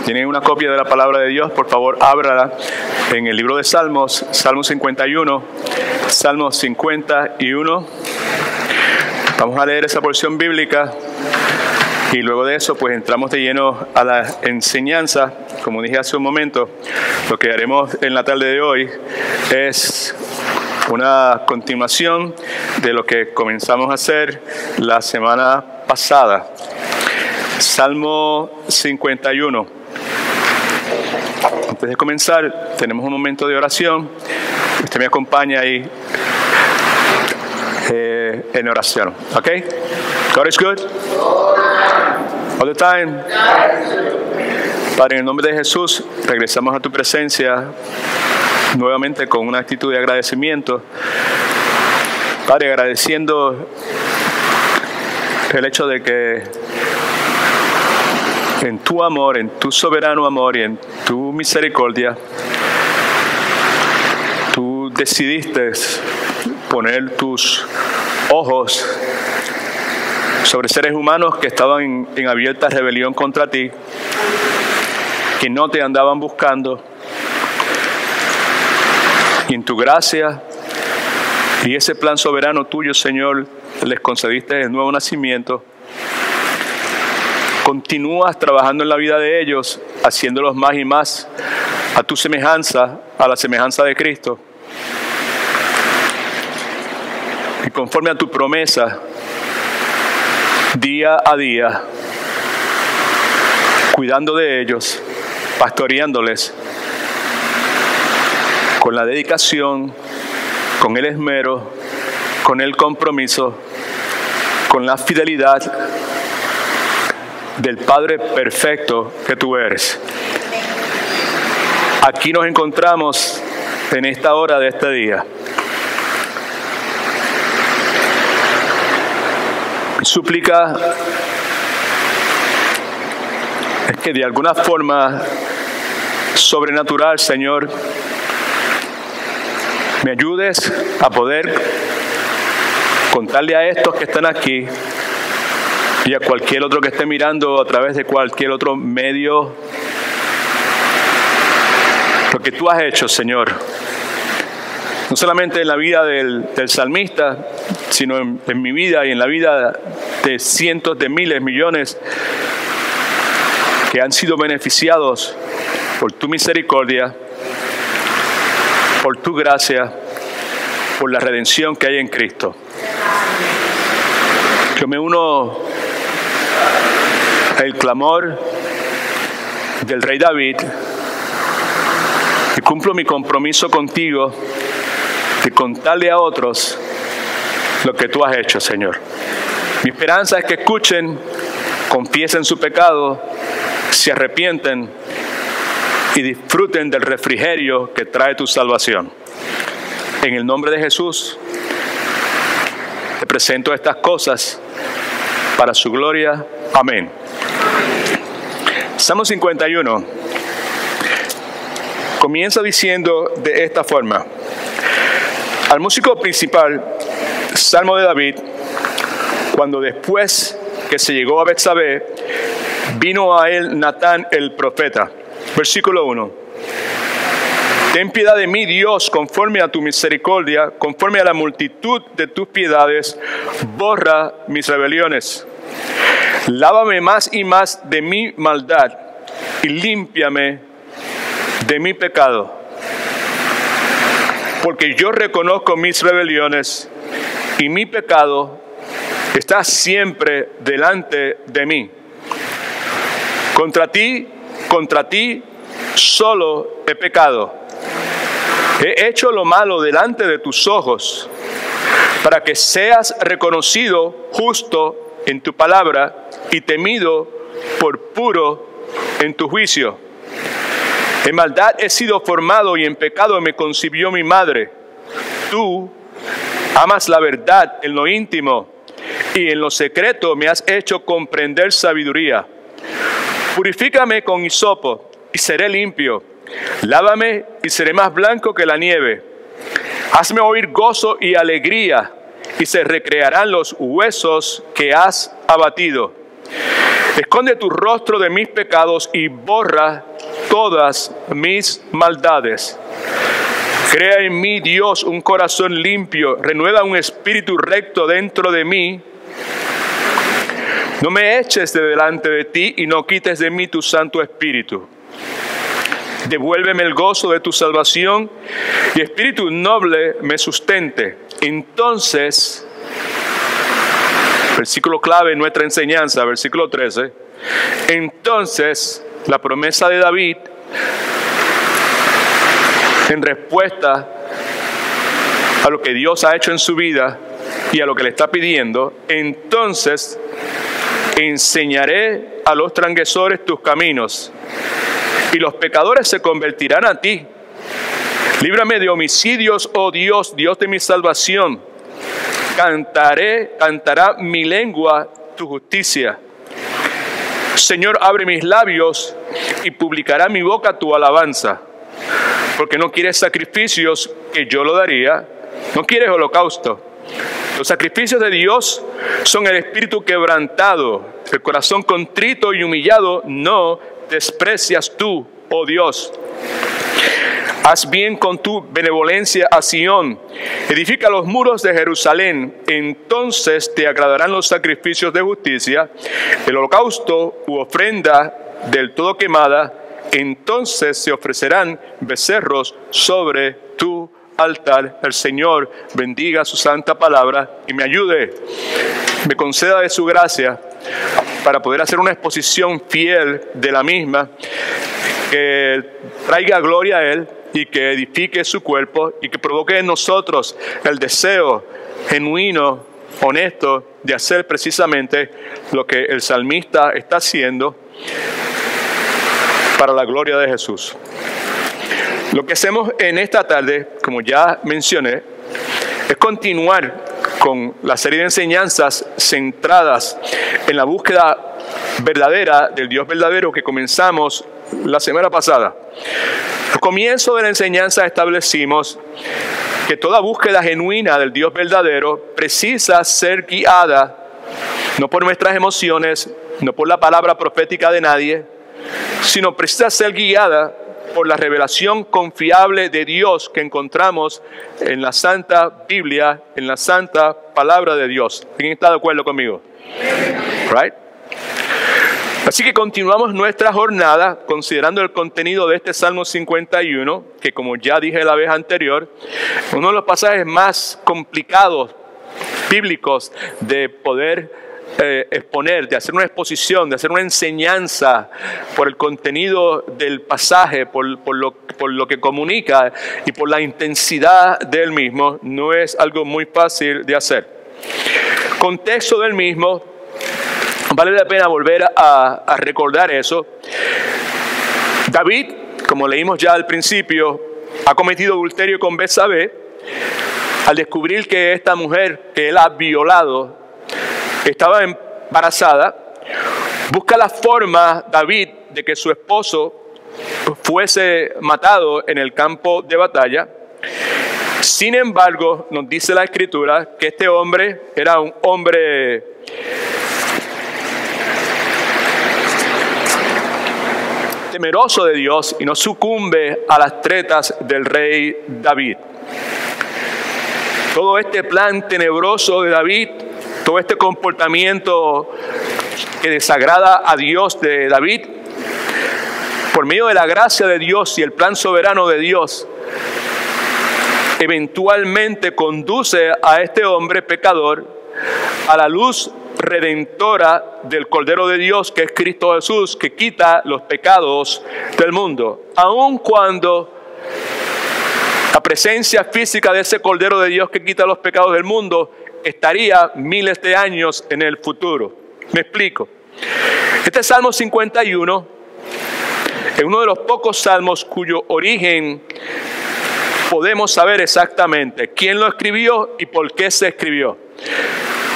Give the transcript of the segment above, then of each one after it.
tienen una copia de la palabra de Dios, por favor, ábrala en el libro de Salmos, Salmo 51, Salmo 51. Vamos a leer esa porción bíblica y luego de eso pues entramos de lleno a la enseñanza. Como dije hace un momento, lo que haremos en la tarde de hoy es una continuación de lo que comenzamos a hacer la semana pasada. Salmo 51. Antes de comenzar, tenemos un momento de oración. Usted me acompaña ahí en oración. ¿Ok? God is good? All the time? Padre, en el nombre de Jesús, regresamos a tu presencia nuevamente con una actitud de agradecimiento. Padre, agradeciendo el hecho de que en tu amor, en tu soberano amor y en tu misericordia, tú decidiste poner tus ojos sobre seres humanos que estaban en abierta rebelión contra ti, que no te andaban buscando, y en tu gracia y ese plan soberano tuyo, Señor, les concediste el nuevo nacimiento. Continúas trabajando en la vida de ellos, haciéndolos más y más a tu semejanza, a la semejanza de Cristo. Y conforme a tu promesa, día a día, cuidando de ellos, pastoreándoles, con la dedicación, con el esmero, con el compromiso, con la fidelidad del Padre perfecto que tú eres. Aquí nos encontramos en esta hora de este día. Mi súplica es que de alguna forma sobrenatural, Señor, me ayudes a poder contarle a estos que están aquí y a cualquier otro que esté mirando a través de cualquier otro medio lo que tú has hecho, Señor. No solamente en la vida del salmista, sino en mi vida y en la vida de cientos de miles, millones que han sido beneficiados por tu misericordia, por tu gracia, por la redención que hay en Cristo. Yo me uno al clamor del rey David y cumplo mi compromiso contigo de contarle a otros lo que tú has hecho, Señor. Mi esperanza es que escuchen, confiesen su pecado, se arrepienten y disfruten del refrigerio que trae tu salvación. En el nombre de Jesús, te presento estas cosas para su gloria. Amén. Salmo 51 comienza diciendo de esta forma: al músico principal, Salmo de David, cuando después que se llegó a Betsabé, vino a él Natán el profeta. Versículo 1. Ten piedad de mí, Dios, conforme a tu misericordia, conforme a la multitud de tus piedades, borra mis rebeliones. Lávame más y más de mi maldad y límpiame de mi pecado. Porque yo reconozco mis rebeliones y mi pecado está siempre delante de mí. Contra ti solo he pecado. He hecho lo malo delante de tus ojos, para que seas reconocido justo en tu palabra y temido por puro en tu juicio. En maldad he sido formado y en pecado me concibió mi madre. Tú amas la verdad en lo íntimo y en lo secreto me has hecho comprender sabiduría. Purifícame con hisopo y seré limpio. Lávame y seré más blanco que la nieve. Hazme oír gozo y alegría y se recrearán los huesos que has abatido. Esconde tu rostro de mis pecados y borra todas mis maldades. Crea en mí, Dios, un corazón limpio. Renueva un espíritu recto dentro de mí. No me eches de delante de ti y no quites de mí tu Santo Espíritu. Devuélveme el gozo de tu salvación y espíritu noble me sustente. Entonces, versículo clave en nuestra enseñanza, versículo 13. Entonces, la promesa de David, en respuesta a lo que Dios ha hecho en su vida y a lo que le está pidiendo, entonces enseñaré a los transgresores tus caminos y los pecadores se convertirán a ti. Líbrame de homicidios, oh Dios, Dios de mi salvación. Cantará mi lengua tu justicia. Señor, abre mis labios y publicará mi boca tu alabanza. Porque no quieres sacrificios, que yo lo daría. No quieres holocausto. Los sacrificios de Dios son el espíritu quebrantado, el corazón contrito y humillado no desprecias tú, oh Dios. Haz bien con tu benevolencia a Sión, edifica los muros de Jerusalén, entonces te agradarán los sacrificios de justicia, el holocausto u ofrenda del todo quemada, entonces se ofrecerán becerros sobre tu altar. El Señor bendiga su santa palabra y me ayude, me conceda de su gracia para poder hacer una exposición fiel de la misma, que traiga gloria a Él y que edifique su cuerpo y que provoque en nosotros el deseo genuino, honesto, de hacer precisamente lo que el salmista está haciendo para la gloria de Jesús. Lo que hacemos en esta tarde, como ya mencioné, es continuar con la serie de enseñanzas centradas en la búsqueda verdadera del Dios verdadero que comenzamos la semana pasada. Al comienzo de la enseñanza establecimos que toda búsqueda genuina del Dios verdadero precisa ser guiada no por nuestras emociones, no por la palabra profética de nadie, sino precisa ser guiada por la revelación confiable de Dios que encontramos en la Santa Biblia, en la Santa Palabra de Dios. ¿Quién está de acuerdo conmigo? Right? Así que continuamos nuestra jornada considerando el contenido de este Salmo 51, que como ya dije la vez anterior, uno de los pasajes más complicados bíblicos de poder exponer, de hacer una exposición, de hacer una enseñanza por el contenido del pasaje, por lo que comunica y por la intensidad del mismo, no es algo muy fácil de hacer. Contexto del mismo, vale la pena volver a recordar eso. David, como leímos ya al principio, ha cometido adulterio con Betsabé al descubrir que esta mujer que él ha violado estaba embarazada. Busca la forma, David, de que su esposo fuese matado en el campo de batalla. Sin embargo, nos dice la Escritura que este hombre era un hombre temeroso de Dios y no sucumbe a las tretas del rey David. Todo este plan tenebroso de David, todo este comportamiento que desagrada a Dios de David, por medio de la gracia de Dios y el plan soberano de Dios, eventualmente conduce a este hombre pecador a la luz redentora del Cordero de Dios, que es Cristo Jesús, que quita los pecados del mundo. Aun cuando la presencia física de ese Cordero de Dios que quita los pecados del mundo estaría miles de años en el futuro. Me explico. Este Salmo 51 es uno de los pocos salmos cuyo origen podemos saber exactamente quién lo escribió y por qué se escribió.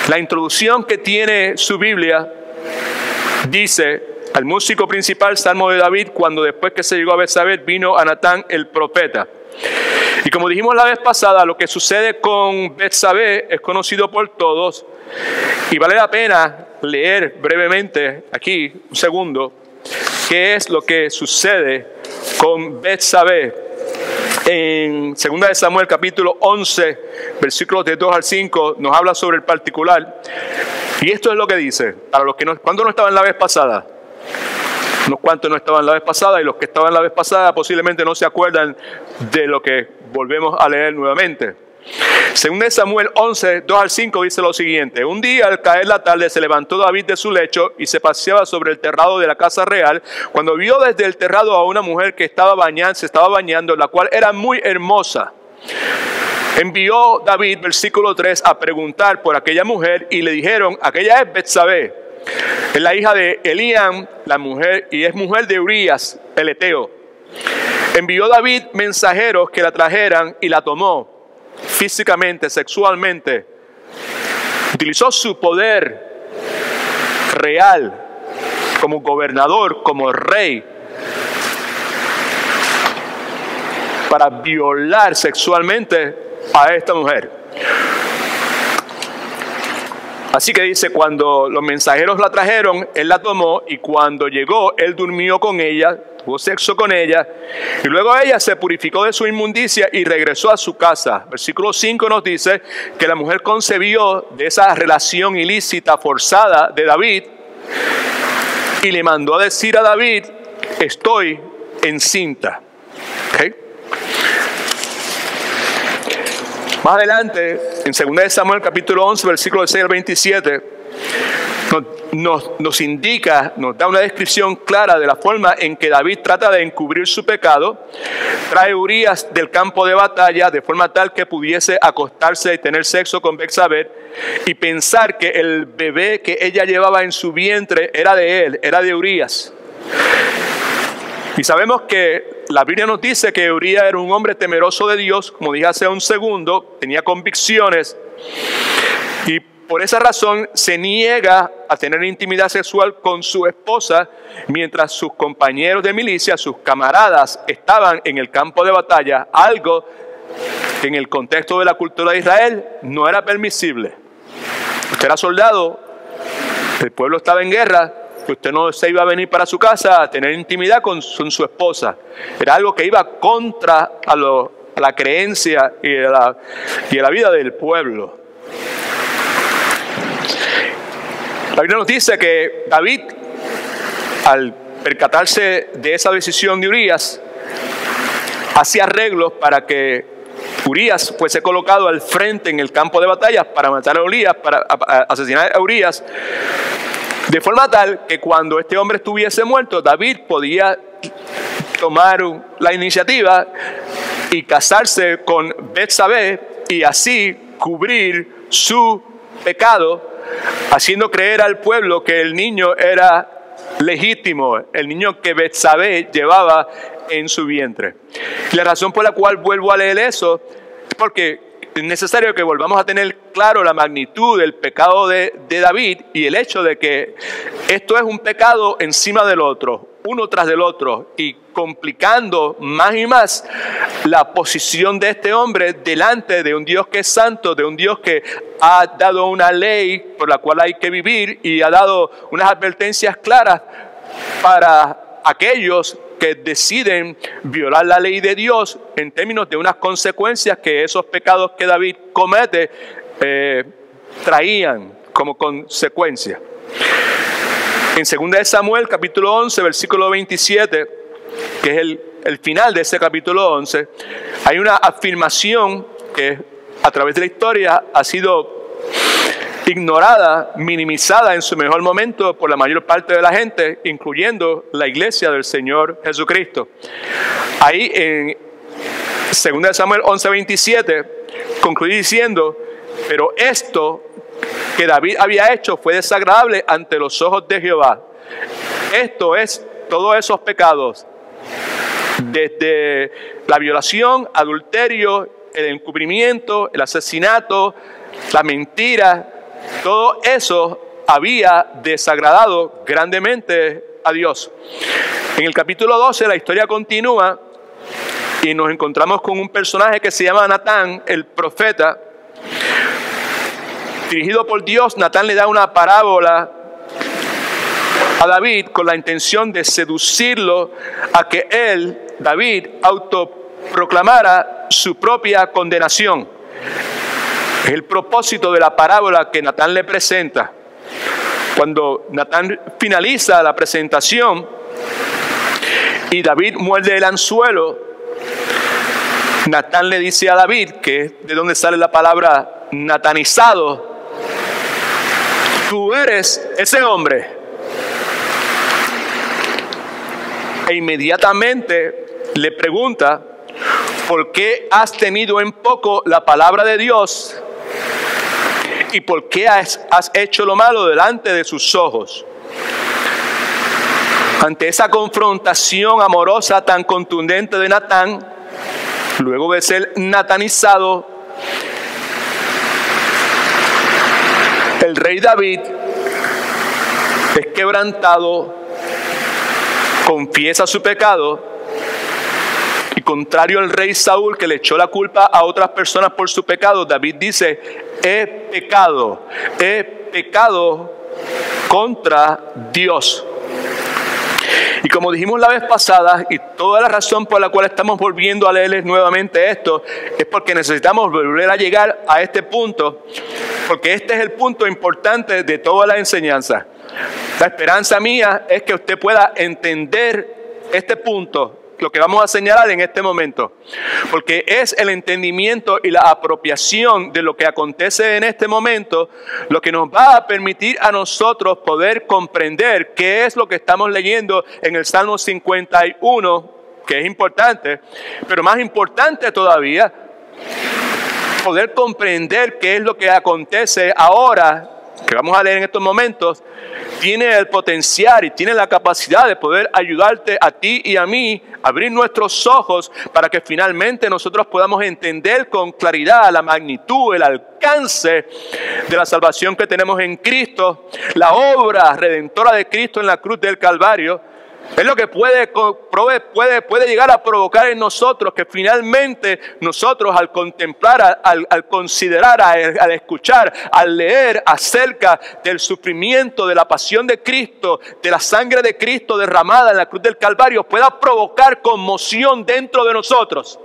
La introducción que tiene su Biblia dice: al músico principal, Salmo de David, cuando después que se llegó a Betsabé vino a Natán el profeta. Y como dijimos la vez pasada, lo que sucede con Betsabé es conocido por todos y vale la pena leer brevemente aquí, un segundo, qué es lo que sucede con Betsabé. En 2 de Samuel capítulo 11, versículos de 2 al 5, nos habla sobre el particular. Y esto es lo que dice, para los que no, ¿cuántos no estaban la vez pasada? Unos cuantos no estaban la vez pasada, y los que estaban la vez pasada posiblemente no se acuerdan de lo que volvemos a leer nuevamente. Según de Samuel 11, 2 al 5 dice lo siguiente: un día al caer la tarde se levantó David de su lecho y se paseaba sobre el terrado de la casa real, cuando vio desde el terrado a una mujer que se estaba bañando, la cual era muy hermosa. Envió David, versículo 3, a preguntar por aquella mujer, y le dijeron: aquella es Betsabé, es la hija de Eliam, la mujer, y es mujer de Urías, el Eteo. Envió David mensajeros que la trajeran, y la tomó físicamente, sexualmente. Utilizó su poder real como gobernador, como rey, para violar sexualmente a esta mujer. Así que dice, cuando los mensajeros la trajeron, él la tomó, y cuando llegó, él durmió con ella, tuvo sexo con ella, y luego ella se purificó de su inmundicia y regresó a su casa. Versículo 5 nos dice que la mujer concebió de esa relación ilícita, forzada de David, y le mandó a decir a David: estoy encinta. ¿Okay? Más adelante, en 2 de Samuel capítulo 11, versículo 6 al 27, nos indica, nos da una descripción clara de la forma en que David trata de encubrir su pecado. Trae Urías del campo de batalla de forma tal que pudiese acostarse y tener sexo con Betsabé y pensar que el bebé que ella llevaba en su vientre era de él, era de Urías. Y sabemos que la Biblia nos dice que Urías era un hombre temeroso de Dios, como dije hace un segundo, tenía convicciones, y por esa razón se niega a tener intimidad sexual con su esposa mientras sus compañeros de milicia, sus camaradas, estaban en el campo de batalla, algo que en el contexto de la cultura de Israel no era permisible. Usted era soldado, el pueblo estaba en guerra, usted no se iba a venir para su casa a tener intimidad con su esposa. Era algo que iba contra a la creencia y a la vida del pueblo. La Biblia nos dice que David, al percatarse de esa decisión de Urías, hacía arreglos para que Urías fuese colocado al frente en el campo de batalla para matar a Urías, para asesinar a Urías, de forma tal que cuando este hombre estuviese muerto, David podía tomar la iniciativa y casarse con Betsabé y así cubrir su pecado, haciendo creer al pueblo que el niño era legítimo, el niño que Betsabé llevaba en su vientre. Y la razón por la cual vuelvo a leer eso es porque es necesario que volvamos a tener claro la magnitud del pecado de David y el hecho de que esto es un pecado encima del otro, uno tras del otro, y complicando más y más la posición de este hombre delante de un Dios que es santo, de un Dios que ha dado una ley por la cual hay que vivir y ha dado unas advertencias claras para aquellos que deciden violar la ley de Dios en términos de unas consecuencias que esos pecados que David comete traían como consecuencia. En 2 de Samuel capítulo 11, versículo 27, que es el final de ese capítulo 11, hay una afirmación que a través de la historia ha sido ignorada, minimizada en su mejor momento por la mayor parte de la gente, incluyendo la iglesia del Señor Jesucristo. Ahí en 2 de Samuel 11:27 concluye diciendo: pero esto que David había hecho fue desagradable ante los ojos de Jehová. Esto es, todos esos pecados, desde la violación, adulterio, el encubrimiento, el asesinato, la mentira, todo eso había desagradado grandemente a Dios. En el capítulo 12 la historia continúa y nos encontramos con un personaje que se llama Natán, el profeta. Dirigido por Dios, Natán le da una parábola a David con la intención de seducirlo a que él, David, autoproclamara su propia condenación. Es el propósito de la parábola que Natán le presenta. Cuando Natán finaliza la presentación y David muerde el anzuelo, Natán le dice a David, que es de donde sale la palabra natanizado: tú eres ese hombre. E inmediatamente le pregunta: ¿por qué has tenido en poco la palabra de Dios? ¿Y por qué has hecho lo malo delante de sus ojos? Ante esa confrontación amorosa tan contundente de Natán, luego de ser natanizado, el rey David es quebrantado, confiesa su pecado, y contrario al rey Saúl, que le echó la culpa a otras personas por su pecado, David dice: he pecado contra Dios. Y como dijimos la vez pasada, y toda la razón por la cual estamos volviendo a leerles nuevamente esto, es porque necesitamos volver a llegar a este punto, porque este es el punto importante de toda la enseñanza. La esperanza mía es que usted pueda entender este punto, lo que vamos a señalar en este momento, porque es el entendimiento y la apropiación de lo que acontece en este momento lo que nos va a permitir a nosotros poder comprender qué es lo que estamos leyendo en el Salmo 51, que es importante, pero más importante todavía, poder comprender qué es lo que acontece ahora, que vamos a leer en estos momentos, tiene el potencial y tiene la capacidad de poder ayudarte a ti y a mí a abrir nuestros ojos para que finalmente nosotros podamos entender con claridad la magnitud, el alcance de la salvación que tenemos en Cristo, la obra redentora de Cristo en la cruz del Calvario. Es lo que puede llegar a provocar en nosotros que finalmente nosotros, al contemplar, al considerar, al escuchar, al leer acerca del sufrimiento, de la pasión de Cristo, de la sangre de Cristo derramada en la cruz del Calvario, pueda provocar conmoción dentro de nosotros,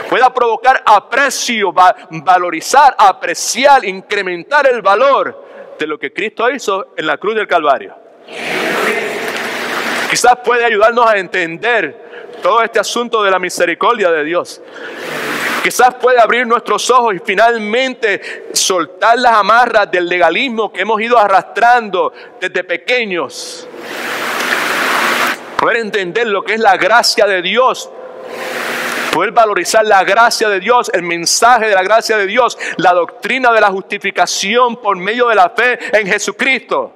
pueda provocar aprecio, valorizar, apreciar, incrementar el valor de lo que Cristo hizo en la cruz del Calvario. Quizás puede ayudarnos a entender todo este asunto de la misericordia de Dios. Quizás puede abrir nuestros ojos y finalmente soltar las amarras del legalismo que hemos ido arrastrando desde pequeños. Poder entender lo que es la gracia de Dios. Poder valorizar la gracia de Dios, el mensaje de la gracia de Dios, la doctrina de la justificación por medio de la fe en Jesucristo.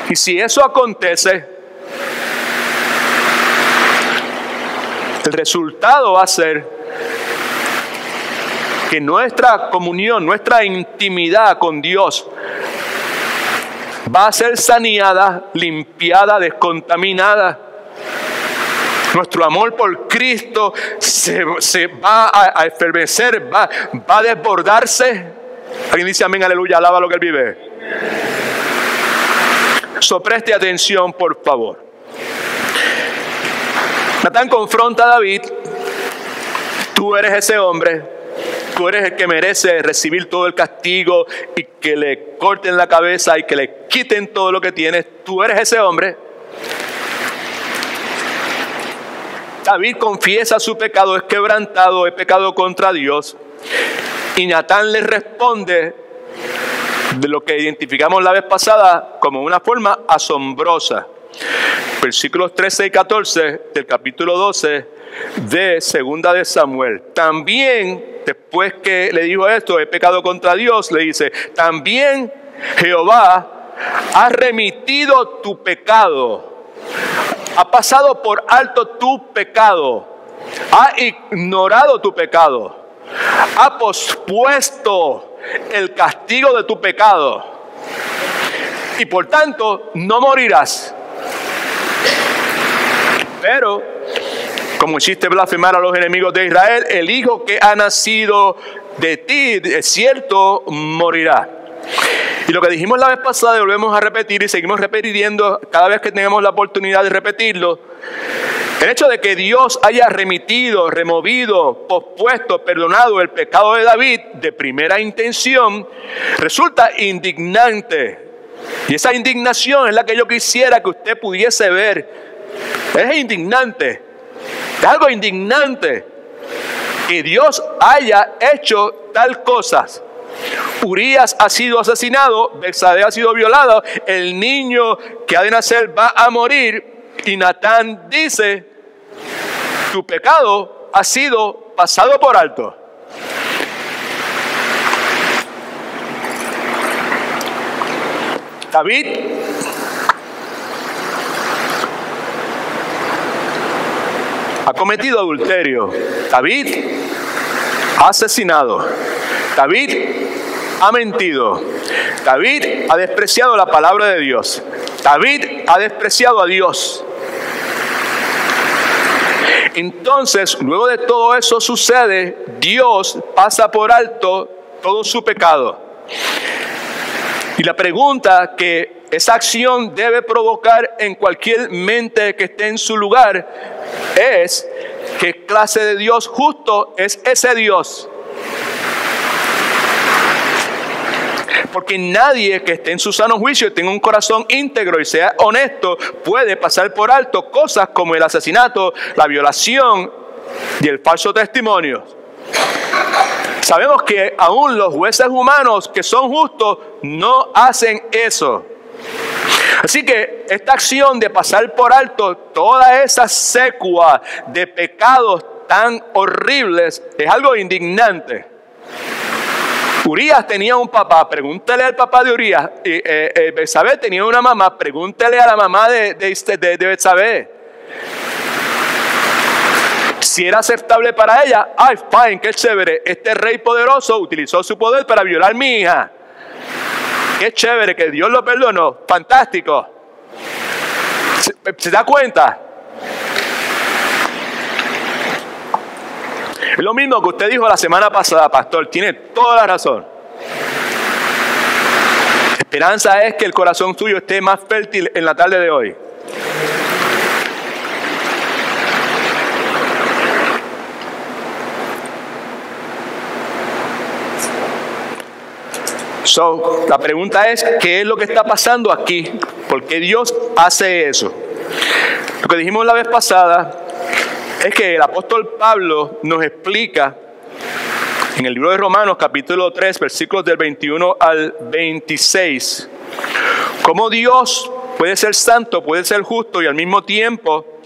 Y si eso acontece, el resultado va a ser que nuestra comunión, nuestra intimidad con Dios va a ser saneada, limpiada, descontaminada. Nuestro amor por Cristo se va a efervecer, va a desbordarse. Alguien dice amén, aleluya, alaba lo que Él vive. Preste atención, por favor. Natán confronta a David: tú eres ese hombre, tú eres el que merece recibir todo el castigo y que le corten la cabeza y que le quiten todo lo que tienes. Tú eres ese hombre. David confiesa su pecado, es quebrantado, he pecado contra Dios. Y Natán le responde de lo que identificamos la vez pasada como una forma asombrosa. Versículos 13 y 14 del capítulo 12 de Segunda de Samuel. También, después que le dijo esto, he pecado contra Dios, le dice: también Jehová ha remitido tu pecado, ha pasado por alto tu pecado, ha ignorado tu pecado, ha pospuesto el castigo de tu pecado y por tanto no morirás. Pero como hiciste blasfemar a los enemigos de Israel, el hijo que ha nacido de ti, de cierto, morirá. Y lo que dijimos la vez pasada y volvemos a repetir y seguimos repitiendo cada vez que tengamos la oportunidad de repetirlo. El hecho de que Dios haya remitido, removido, pospuesto, perdonado el pecado de David de primera intención resulta indignante. Y esa indignación es la que yo quisiera que usted pudiese ver. Es indignante. Es algo indignante que Dios haya hecho tal cosas. Urías ha sido asesinado, Betsabé ha sido violada, el niño que ha de nacer va a morir. Y Natán dice, tu pecado ha sido pasado por alto. David ha cometido adulterio. David ha asesinado. David ha mentido. David ha despreciado la palabra de Dios. David ha despreciado a Dios. Entonces, luego de todo eso sucede, Dios pasa por alto todo su pecado. Y la pregunta que esa acción debe provocar en cualquier mente que esté en su lugar es: ¿qué clase de Dios justo es ese Dios? Porque nadie que esté en su sano juicio y tenga un corazón íntegro y sea honesto puede pasar por alto cosas como el asesinato, la violación y el falso testimonio. Sabemos que aún los jueces humanos que son justos no hacen eso. Así que esta acción de pasar por alto toda esa secua de pecados tan horribles es algo indignante. Urías tenía un papá, pregúntale al papá de Urías. Betsabé tenía una mamá, pregúntale a la mamá de Betsabé. Si era aceptable para ella, ¡ay, fine, qué chévere! Este rey poderoso utilizó su poder para violar a mi hija. ¡Qué chévere, que Dios lo perdonó! ¡Fantástico! ¿Se da cuenta? Es lo mismo que usted dijo la semana pasada, pastor. Tiene toda la razón. La esperanza es que el corazón suyo esté más fértil en la tarde de hoy. La pregunta es, ¿qué es lo que está pasando aquí? ¿Por qué Dios hace eso? Lo que dijimos la vez pasada es que el apóstol Pablo nos explica en el libro de Romanos capítulo 3 versículos del 21 al 26 cómo Dios puede ser santo, puede ser justo y al mismo tiempo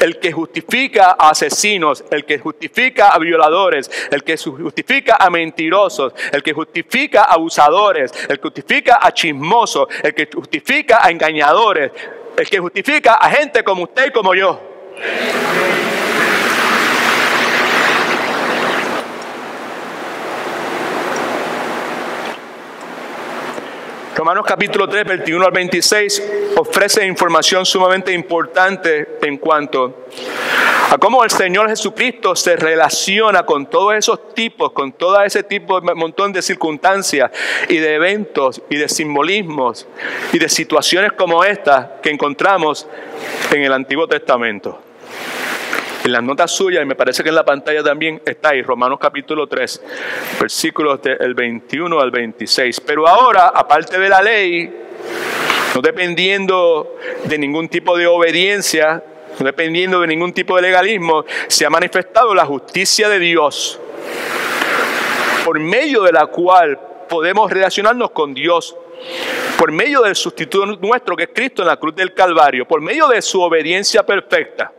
el que justifica a asesinos, el que justifica a violadores, el que justifica a mentirosos, el que justifica a abusadores, el que justifica a chismosos, el que justifica a engañadores, el que justifica a gente como usted y como yo. Romanos capítulo 3, 21 al 26 ofrece información sumamente importante en cuanto a cómo el Señor Jesucristo se relaciona con todos esos tipos, con todo ese tipo de montón de circunstancias y de eventos y de simbolismos y de situaciones como esta que encontramos en el Antiguo Testamento. En las notas suyas, y me parece que en la pantalla también está ahí, Romanos capítulo 3, versículos del 21 al 26. Pero ahora, aparte de la ley, no dependiendo de ningún tipo de obediencia, no dependiendo de ningún tipo de legalismo, se ha manifestado la justicia de Dios, por medio de la cual podemos relacionarnos con Dios, por medio del sustituto nuestro que es Cristo en la cruz del Calvario, por medio de su obediencia perfecta.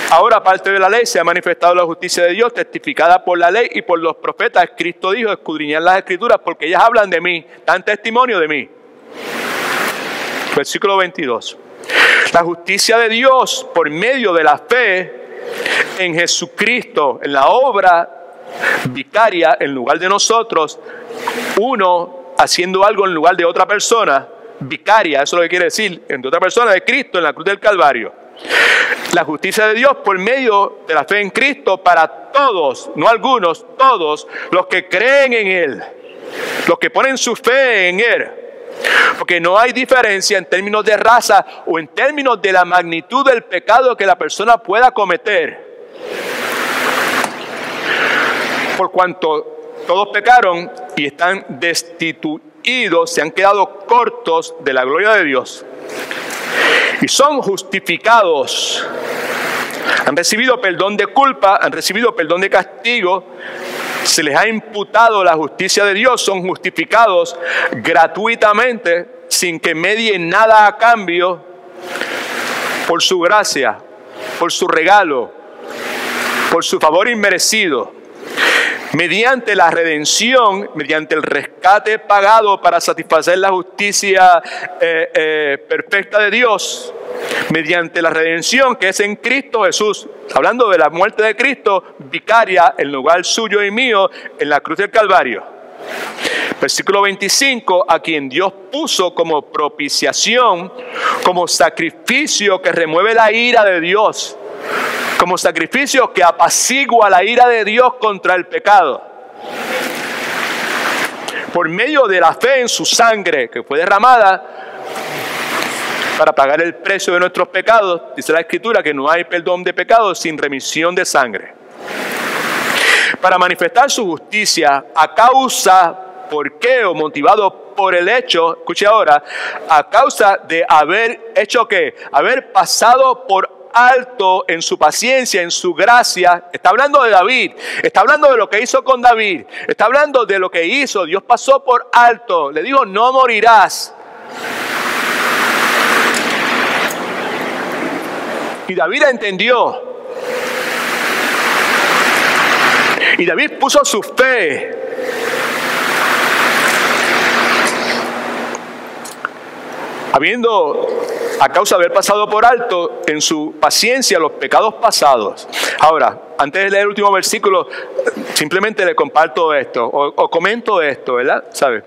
Ahora, aparte de la ley, se ha manifestado la justicia de Dios, testificada por la ley y por los profetas. Cristo dijo, escudriñad las Escrituras, porque ellas hablan de mí, dan testimonio de mí. Versículo 22. La justicia de Dios por medio de la fe en Jesucristo, en la obra vicaria en lugar de nosotros, uno haciendo algo en lugar de otra persona, vicaria, eso es lo que quiere decir, de otra persona, de Cristo en la cruz del Calvario. La justicia de Dios por medio de la fe en Cristo para todos, no algunos, todos los que creen en Él. los que ponen su fe en Él. Porque no hay diferencia en términos de raza o en términos de la magnitud del pecado que la persona pueda cometer. Por cuanto todos pecaron y están destituidos, se han quedado cortos de la gloria de Dios. Y son justificados. Han recibido perdón de culpa, han recibido perdón de castigo. Se les ha imputado la justicia de Dios. Son justificados gratuitamente, sin que medien nada a cambio, por su gracia, por su regalo, por su favor inmerecido. Mediante la redención, mediante el rescate pagado para satisfacer la justicia perfecta de Dios, mediante la redención que es en Cristo Jesús, hablando de la muerte de Cristo, vicaria en lugar suyo y mío en la cruz del Calvario. Versículo 25, a quien Dios puso como propiciación, como sacrificio que remueve la ira de Dios, como sacrificio que apacigua la ira de Dios contra el pecado. Por medio de la fe en su sangre que fue derramada para pagar el precio de nuestros pecados, dice la Escritura que no hay perdón de pecados sin remisión de sangre. Para manifestar su justicia a causa, ¿por qué? O motivado por el hecho, escuche ahora, a causa de haber hecho ¿qué? Haber pasado por alto en su paciencia, en su gracia. Está hablando de David, está hablando de lo que hizo con David, está hablando de lo que hizo. Dios pasó por alto, le dijo no morirás. Y David entendió. Y David puso su fe. Habiendo, a causa de haber pasado por alto en su paciencia los pecados pasados. Ahora, antes de leer el último versículo, simplemente le comparto esto, o comento esto, ¿verdad? ¿Sabe?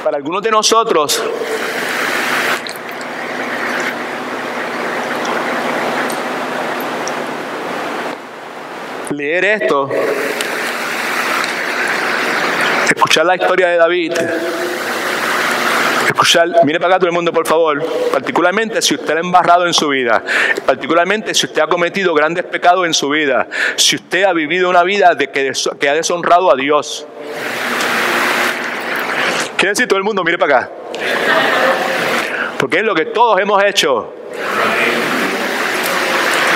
Para algunos de nosotros, leer esto, escuchar la historia de David, mire para acá todo el mundo por favor, particularmente si usted ha embarrado en su vida, particularmente si usted ha cometido grandes pecados en su vida, si usted ha vivido una vida que ha deshonrado a Dios. Quiere decir todo el mundo, mire para acá, porque es lo que todos hemos hecho.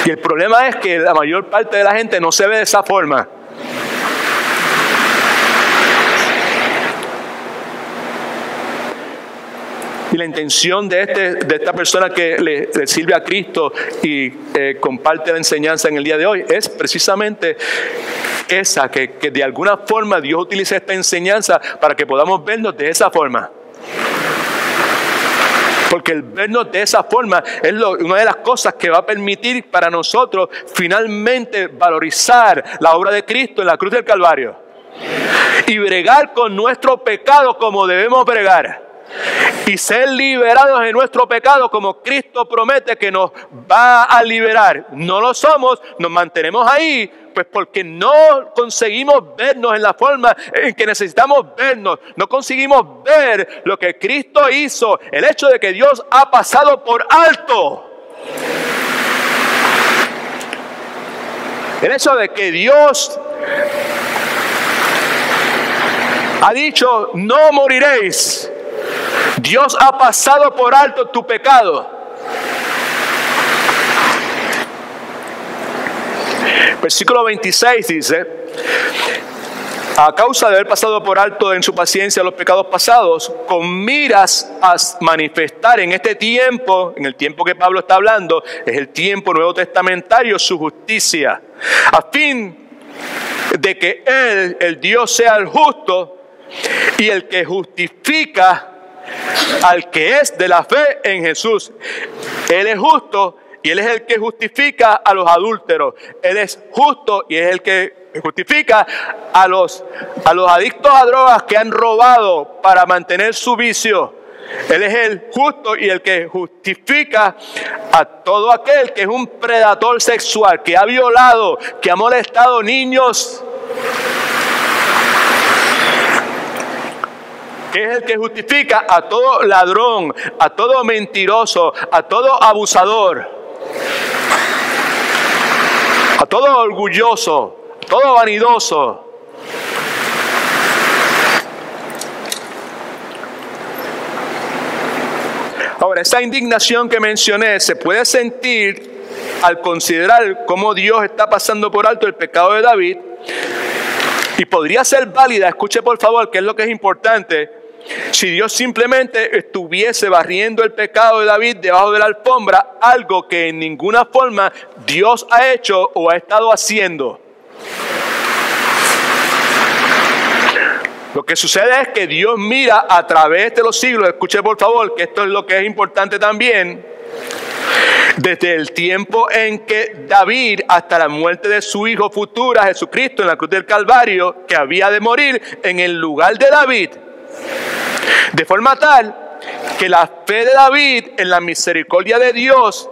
Y el problema es que la mayor parte de la gente no se ve de esa forma. Y la intención de esta persona que le sirve a Cristo y comparte la enseñanza en el día de hoy es precisamente esa, que de alguna forma Dios utilice esta enseñanza para que podamos vernos de esa forma. Porque el vernos de esa forma es una de las cosas que va a permitir para nosotros finalmente valorizar la obra de Cristo en la cruz del Calvario. Y bregar con nuestro pecado como debemos bregar. Y ser liberados de nuestro pecado como Cristo promete que nos va a liberar. No lo somos, nos mantenemos ahí, pues porque no conseguimos vernos en la forma en que necesitamos vernos. No conseguimos ver lo que Cristo hizo, el hecho de que Dios ha pasado por alto. El hecho de que Dios ha dicho, no moriréis. Dios ha pasado por alto tu pecado. Versículo 26 dice, a causa de haber pasado por alto en su paciencia los pecados pasados, con miras a manifestar en este tiempo, en el tiempo que Pablo está hablando, es el tiempo nuevo testamentario, su justicia, a fin de que Él, el Dios, sea el justo y el que justifica al que es de la fe en Jesús. Él es justo y Él es el que justifica a los adúlteros. Él es justo y es el que justifica a los adictos a drogas que han robado para mantener su vicio. Él es el justo y el que justifica a todo aquel que es un predador sexual, que ha violado, que ha molestado niños. Que es el que justifica a todo ladrón, a todo mentiroso, a todo abusador, a todo orgulloso, a todo vanidoso. Ahora, esa indignación que mencioné se puede sentir al considerar cómo Dios está pasando por alto el pecado de David, y podría ser válida, escuche por favor, que es lo que es importante, si Dios simplemente estuviese barriendo el pecado de David debajo de la alfombra, algo que en ninguna forma Dios ha hecho o ha estado haciendo. Lo que sucede es que Dios mira a través de los siglos, escuche por favor, que esto es lo que es importante también, desde el tiempo en que David, hasta la muerte de su hijo futura, Jesucristo, en la cruz del Calvario, que había de morir en el lugar de David, de forma tal que la fe de David en la misericordia de Dios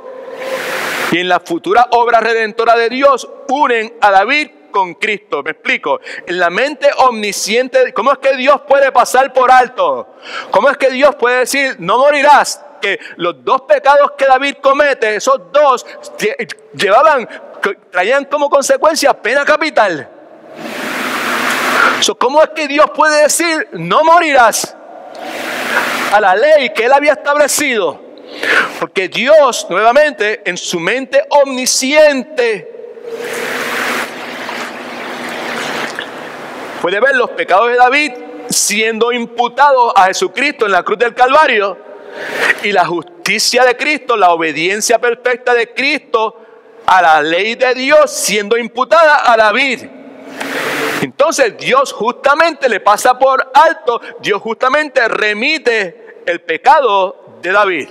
y en la futura obra redentora de Dios unen a David con Cristo. Me explico. En la mente omnisciente, ¿cómo es que Dios puede pasar por alto? ¿Cómo es que Dios puede decir, no morirás? Que los dos pecados que David comete, esos dos traían como consecuencia pena capital. ¿Cómo es que Dios puede decir, no morirás? A la ley que Él había establecido. Porque Dios, nuevamente, en su mente omnisciente, puede ver los pecados de David siendo imputados a Jesucristo en la cruz del Calvario, y la justicia de Cristo, la obediencia perfecta de Cristo a la ley de Dios siendo imputada a David. Entonces Dios justamente le pasa por alto, Dios justamente remite el pecado de David.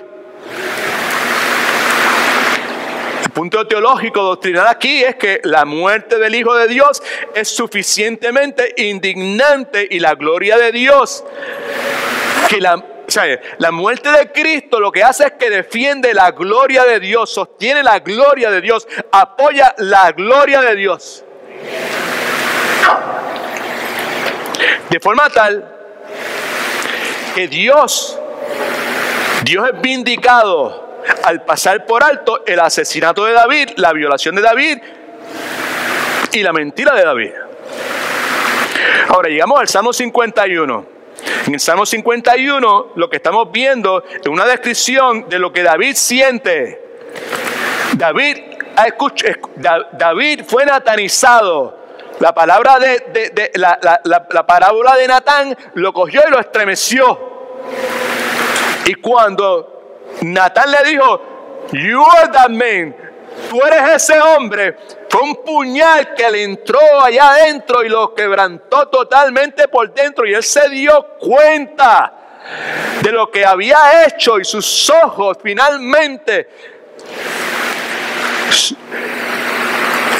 El punto teológico doctrinal aquí es que la muerte del Hijo de Dios es suficientemente indignante, y la gloria de Dios, que la muerte de Cristo lo que hace es que defiende la gloria de Dios, sostiene la gloria de Dios, apoya la gloria de Dios. De forma tal que Dios es vindicado al pasar por alto el asesinato de David, la violación de David y la mentira de David. Ahora llegamos al Salmo 51. En el Salmo 51 lo que estamos viendo es una descripción de lo que David siente. David fue natanizado. La palabra la parábola de Natán lo cogió y lo estremeció. Y cuando Natán le dijo, "You are that man", tú eres ese hombre, fue un puñal que le entró allá adentro y lo quebrantó totalmente por dentro. Y él se dio cuenta de lo que había hecho, y sus ojos finalmente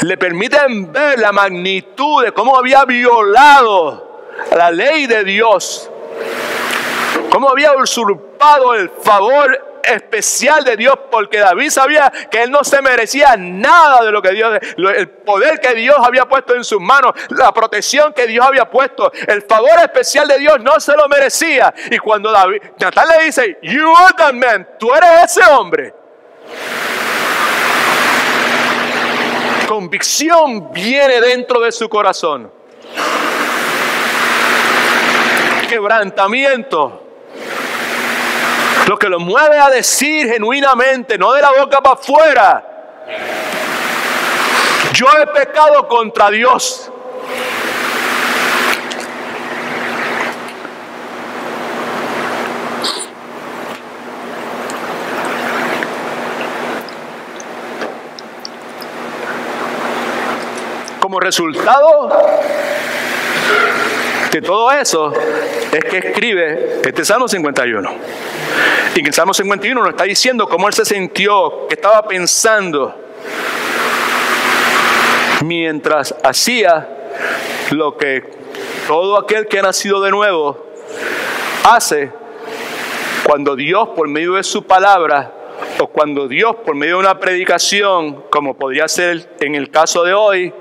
le permiten ver la magnitud de cómo había violado la ley de Dios, cómo había usurpado el favor especial de Dios, porque David sabía que él no se merecía nada de lo que Dios, el poder que Dios había puesto en sus manos, la protección que Dios había puesto, el favor especial de Dios no se lo merecía. Y cuando Natán le dice, "You are that man", tú eres ese hombre, convicción viene dentro de su corazón, quebrantamiento, lo que lo mueve a decir genuinamente, no de la boca para afuera, yo he pecado contra Dios. Como resultado de todo eso es que escribe este Salmo 51. Y en el Salmo 51 nos está diciendo cómo él se sintió, qué estaba pensando mientras hacía lo que todo aquel que ha nacido de nuevo hace cuando Dios por medio de su palabra o cuando Dios por medio de una predicación, como podría ser en el caso de hoy,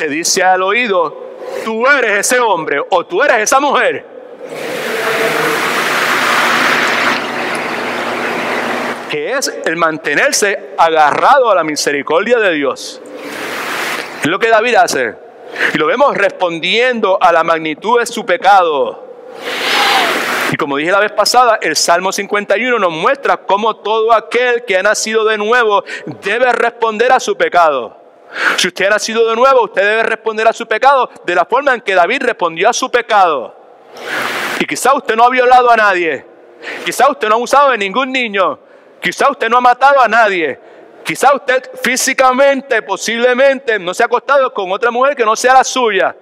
te dice al oído, tú eres ese hombre o tú eres esa mujer. Que es el mantenerse agarrado a la misericordia de Dios. Es lo que David hace. Y lo vemos respondiendo a la magnitud de su pecado. Y como dije la vez pasada, el Salmo 51 nos muestra cómo todo aquel que ha nacido de nuevo debe responder a su pecado. Si usted ha nacido de nuevo, usted debe responder a su pecado de la forma en que David respondió a su pecado. Y quizá usted no ha violado a nadie. Quizá usted no ha abusado de ningún niño. Quizá usted no ha matado a nadie. Quizá usted físicamente, posiblemente, no se ha acostado con otra mujer que no sea la suya.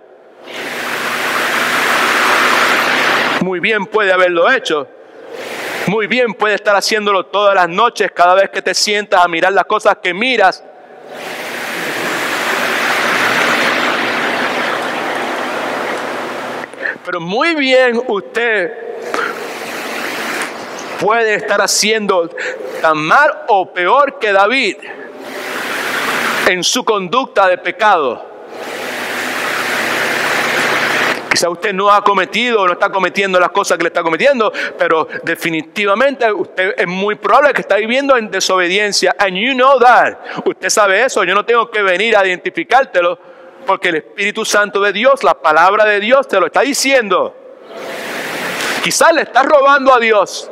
Muy bien puede haberlo hecho. Muy bien puede estar haciéndolo todas las noches, cada vez que te sientas a mirar las cosas que miras. Pero muy bien usted puede estar haciendo tan mal o peor que David en su conducta de pecado. Quizá usted no ha cometido o no está cometiendo las cosas que le está cometiendo, pero definitivamente usted es muy probable que está viviendo en desobediencia. And you know that. Usted sabe eso. Yo no tengo que venir a identificártelo porque el Espíritu Santo de Dios, la palabra de Dios te lo está diciendo. Quizás le estás robando a Dios.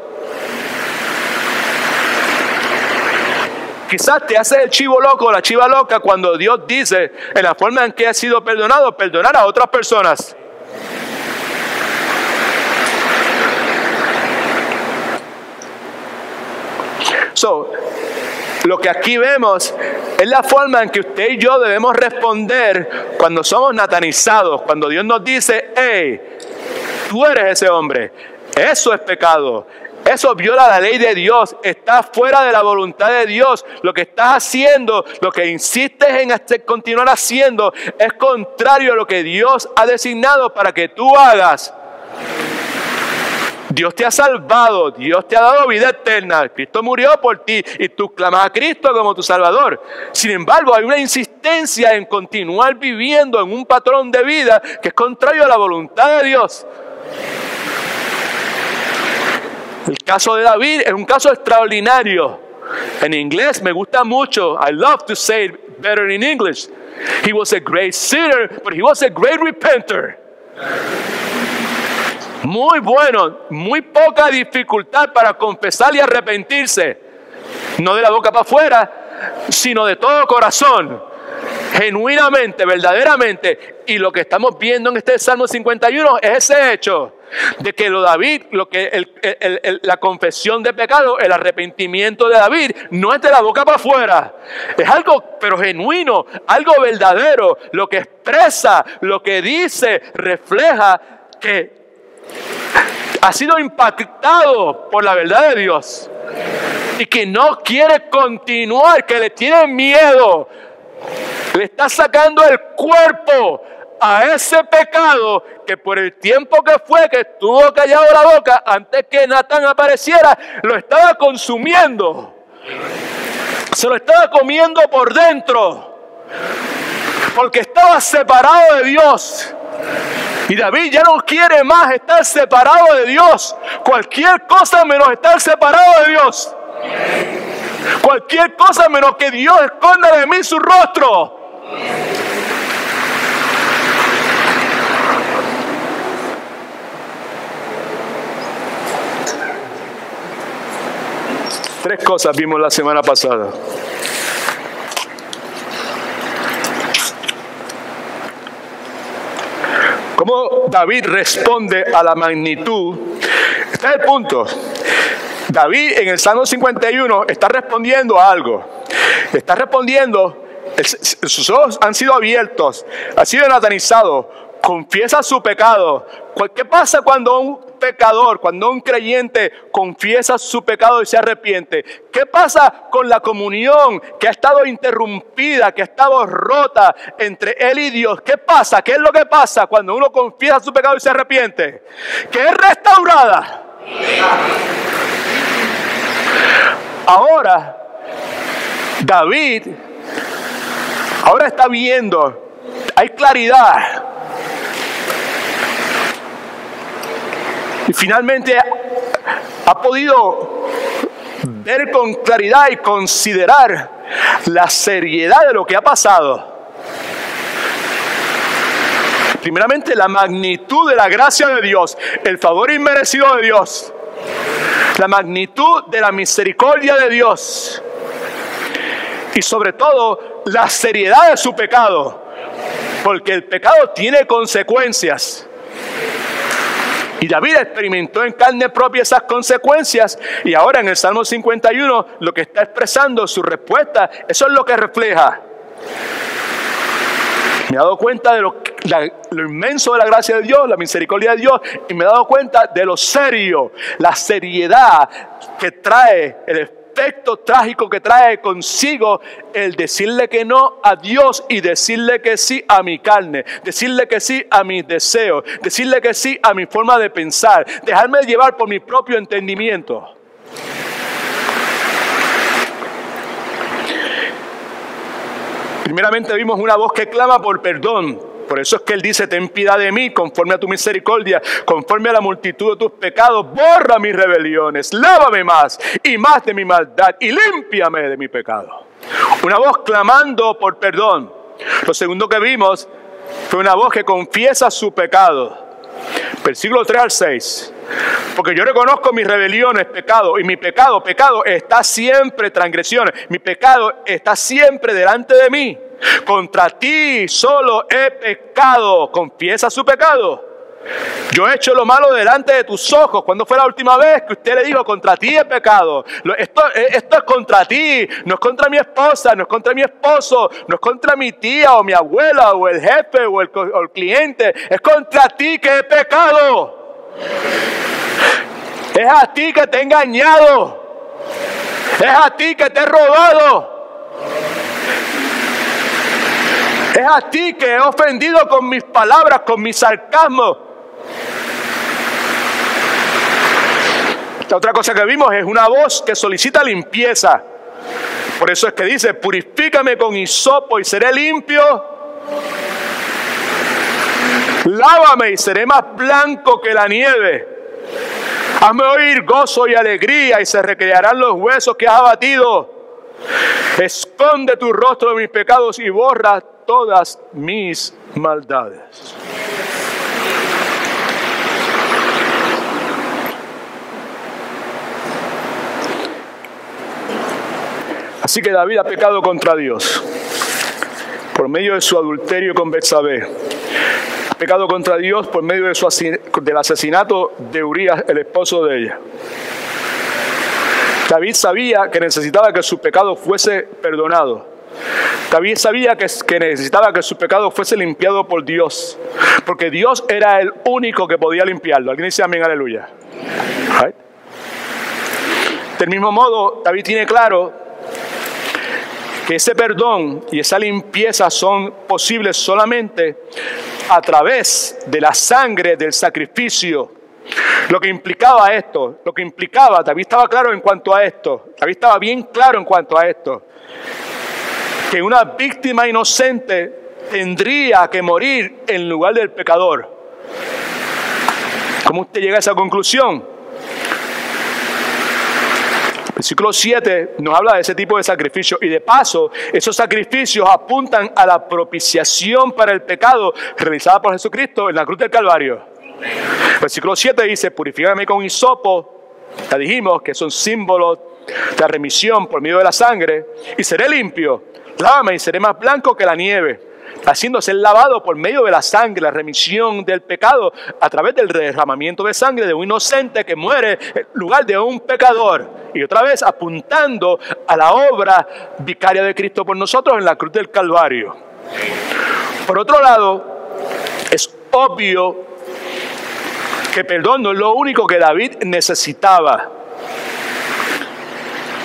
Quizás te haces el chivo loco o la chiva loca cuando Dios dice, en la forma en que has sido perdonado, perdonar a otras personas. Lo que aquí vemos es la forma en que usted y yo debemos responder cuando somos natanizados, cuando Dios nos dice, hey, tú eres ese hombre, eso es pecado. Eso viola la ley de Dios, está fuera de la voluntad de Dios. Lo que estás haciendo, lo que insistes en continuar haciendo, es contrario a lo que Dios ha designado para que tú hagas. Dios te ha salvado, Dios te ha dado vida eterna, Cristo murió por ti y tú clamas a Cristo como tu Salvador. Sin embargo, hay una insistencia en continuar viviendo en un patrón de vida que es contrario a la voluntad de Dios. El caso de David es un caso extraordinario. En inglés me gusta mucho. I love to say it better in English. He was a great sinner, but he was a great repenter. Muy bueno, muy poca dificultad para confesar y arrepentirse. No de la boca para afuera, sino de todo corazón. Genuinamente, verdaderamente. Y lo que estamos viendo en este Salmo 51 es ese hecho. De que la confesión de pecado, el arrepentimiento de David, no es de la boca para afuera. Es algo, pero genuino, algo verdadero. Lo que expresa, lo que dice, refleja que ha sido impactado por la verdad de Dios. Y que no quiere continuar, que le tiene miedo. Le está sacando el cuerpo a ese pecado que por el tiempo que fue que estuvo callado la boca antes que Natán apareciera, lo estaba consumiendo. Se lo estaba comiendo por dentro. Porque estaba separado de Dios. Y David ya no quiere más estar separado de Dios. Cualquier cosa menos estar separado de Dios. Cualquier cosa menos que Dios esconda de mí su rostro. Tres cosas vimos la semana pasada. ¿Cómo David responde a la magnitud? Este es el punto. David en el Salmo 51 está respondiendo a algo. Está respondiendo, sus ojos han sido abiertos, ha sido natanizado, confiesa su pecado. ¿Qué pasa cuando pecador, cuando un creyente confiesa su pecado y se arrepiente, ¿qué pasa con la comunión que ha estado interrumpida, que ha estado rota entre él y Dios? ¿Qué pasa? ¿Qué es lo que pasa cuando uno confiesa su pecado y se arrepiente? Que es restaurada. Ahora, David, está viendo, hay claridad. Y finalmente ha podido ver con claridad y considerar la seriedad de lo que ha pasado. Primeramente, la magnitud de la gracia de Dios, el favor inmerecido de Dios, la magnitud de la misericordia de Dios y sobre todo la seriedad de su pecado, porque el pecado tiene consecuencias. Y David experimentó en carne propia esas consecuencias y ahora en el Salmo 51 lo que está expresando su respuesta, eso es lo que refleja. Me he dado cuenta de lo inmenso de la gracia de Dios, la misericordia de Dios, y me he dado cuenta de lo serio, la seriedad que trae, el efecto trágico que trae consigo el decirle que no a Dios y decirle que sí a mi carne, decirle que sí a mis deseos, decirle que sí a mi forma de pensar, dejarme llevar por mi propio entendimiento. Primeramente vimos una voz que clama por perdón. Por eso es que Él dice, ten piedad de mí, conforme a tu misericordia, conforme a la multitud de tus pecados, borra mis rebeliones, lávame más y más de mi maldad y límpiame de mi pecado. Una voz clamando por perdón. Lo segundo que vimos fue una voz que confiesa su pecado. Versículo 3 al 6. Porque yo reconozco mis rebeliones, pecado, y mi pecado está siempre, transgresiones, mi pecado está siempre delante de mí. Contra ti solo he pecado. Confiesa su pecado. Yo he hecho lo malo delante de tus ojos. ¿Cuándo fue la última vez que usted le dijo, contra ti he pecado? Esto es contra ti, no es contra mi esposa, no es contra mi esposo, no es contra mi tía o mi abuela o el jefe o el cliente. Es contra ti que he pecado. Es a ti que te he engañado. Es a ti que te he robado. Es a ti que he ofendido con mis palabras, con mis sarcasmos. La otra cosa que vimos es una voz que solicita limpieza. Por eso es que dice, purifícame con hisopo y seré limpio. Lávame y seré más blanco que la nieve. Hazme oír gozo y alegría y se recrearán los huesos que has abatido. Esconde tu rostro de mis pecados y borra todas mis maldades. Así que David ha pecado contra Dios por medio de su adulterio con Betsabé. Ha pecado contra Dios por medio del asesinato de Urías, el esposo de ella. David sabía que necesitaba que su pecado fuese perdonado. David sabía que necesitaba que su pecado fuese limpiado por Dios, porque Dios era el único que podía limpiarlo. ¿Alguien dice amén, aleluya? Right. Del mismo modo, David tiene claro que ese perdón y esa limpieza son posibles solamente a través de la sangre del sacrificio. Lo que implicaba esto, David estaba claro en cuanto a esto, David estaba bien claro en cuanto a esto, que una víctima inocente tendría que morir en lugar del pecador. ¿Cómo usted llega a esa conclusión? Versículo 7 nos habla de ese tipo de sacrificio y de paso, esos sacrificios apuntan a la propiciación para el pecado realizada por Jesucristo en la cruz del Calvario. Versículo 7 dice, purifícame con hisopo, ya dijimos que son símbolos de remisión por medio de la sangre, y seré limpio, lávame y seré más blanco que la nieve. Haciéndose el lavado por medio de la sangre, la remisión del pecado a través del derramamiento de sangre de un inocente que muere en lugar de un pecador. Y otra vez apuntando a la obra vicaria de Cristo por nosotros en la cruz del Calvario. Por otro lado, es obvio que perdón no es lo único que David necesitaba.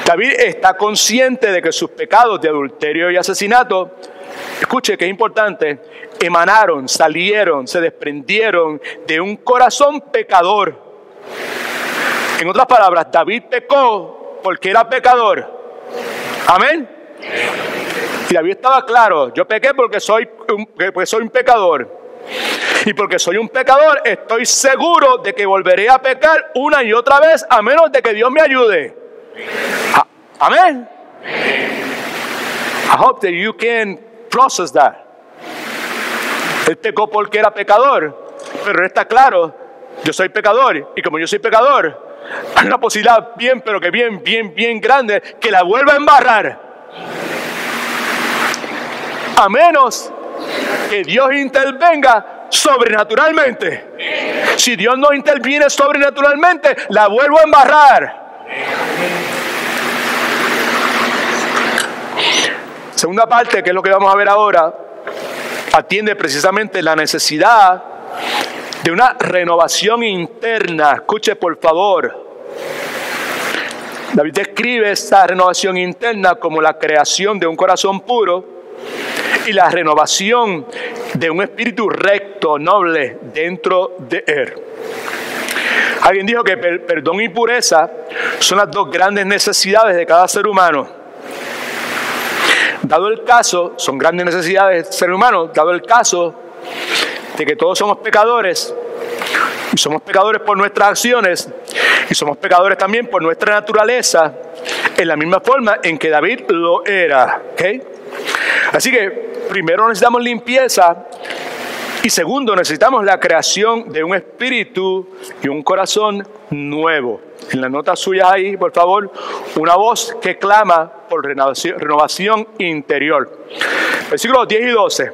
David está consciente de que sus pecados de adulterio y asesinato, escuche que es importante, emanaron, salieron, se desprendieron de un corazón pecador. En otras palabras, David pecó porque era pecador. Amén. Y David estaba claro, yo pequé porque soy un pecador. Y porque soy un pecador, estoy seguro de que volveré a pecar una y otra vez, a menos de que Dios me ayude. Amén. I hope that you can process that. Él pecó porque era pecador, pero él está claro, yo soy pecador, y como yo soy pecador, hay una posibilidad pero que bien grande, que la vuelva a embarrar. A menos que Dios intervenga sobrenaturalmente. Si Dios no interviene sobrenaturalmente, la vuelvo a embarrar. Segunda parte, que es lo que vamos a ver ahora, atiende precisamente la necesidad de una renovación interna. Escuche por favor. David describe esta renovación interna como la creación de un corazón puro y la renovación de un espíritu recto, noble, dentro de él. Alguien dijo que perdón y pureza son las dos grandes necesidades de cada ser humano. Dado el caso, son grandes necesidades del ser humano, dado el caso de que todos somos pecadores, y somos pecadores por nuestras acciones, y somos pecadores también por nuestra naturaleza, en la misma forma en que David lo era. ¿Okay? Así que primero necesitamos limpieza, y segundo necesitamos la creación de un espíritu y un corazón nuevo. En las notas suyas ahí, por favor, una voz que clama por renovación interior. Versículos 10 y 12.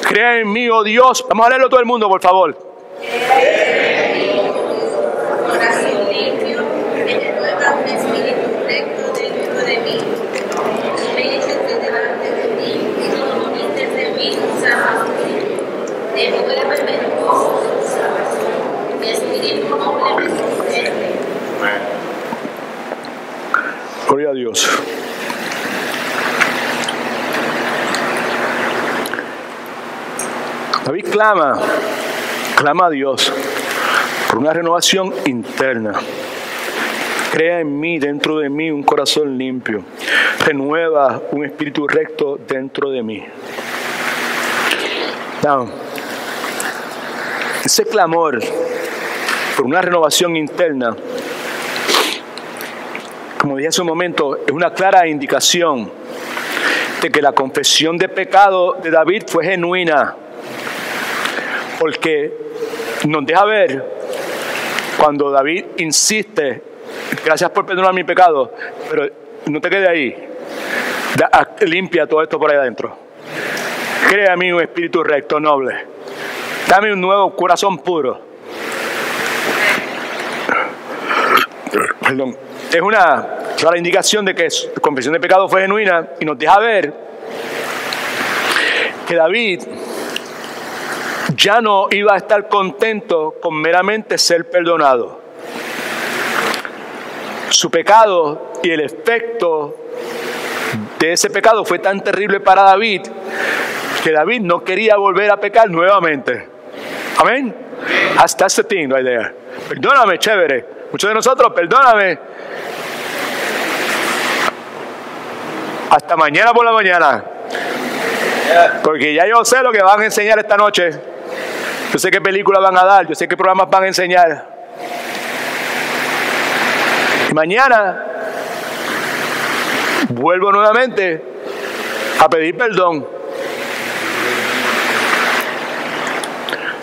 Crea en mí, oh Dios. Vamos a leerlo todo el mundo, por favor. Corazón limpio, renueva un espíritu recto dentro de mí. No me eches de delante de ti, y no quites de mí tu santo espíritu. Devuélveme tu salvación, mi espíritu noble me sustente. Gloria a Dios. David clama a Dios por una renovación interna. Crea en mí, dentro de mí, un corazón limpio. Renueva un espíritu recto dentro de mí. Now, ese clamor por una renovación interna, como dije hace un momento, es una clara indicación de que la confesión de pecado de David fue genuina. Porque nos deja ver cuando David insiste, gracias por perdonar mi pecado, pero no te quedes ahí, limpia todo esto por ahí adentro. Crea a mí un espíritu recto, noble. Dame un nuevo corazón puro. Perdón. Es una clara indicación de que su confesión de pecado fue genuina y nos deja ver que David ya no iba a estar contento con meramente ser perdonado. Su pecado y el efecto de ese pecado fue tan terrible para David que David no quería volver a pecar nuevamente. Amén. Hasta ese thing right there. Perdóname, chévere. Muchos de nosotros, perdóname. Hasta mañana por la mañana. Porque ya yo sé lo que van a enseñar esta noche. Yo sé qué películas van a dar. Yo sé qué programas van a enseñar. Y mañana vuelvo nuevamente a pedir perdón.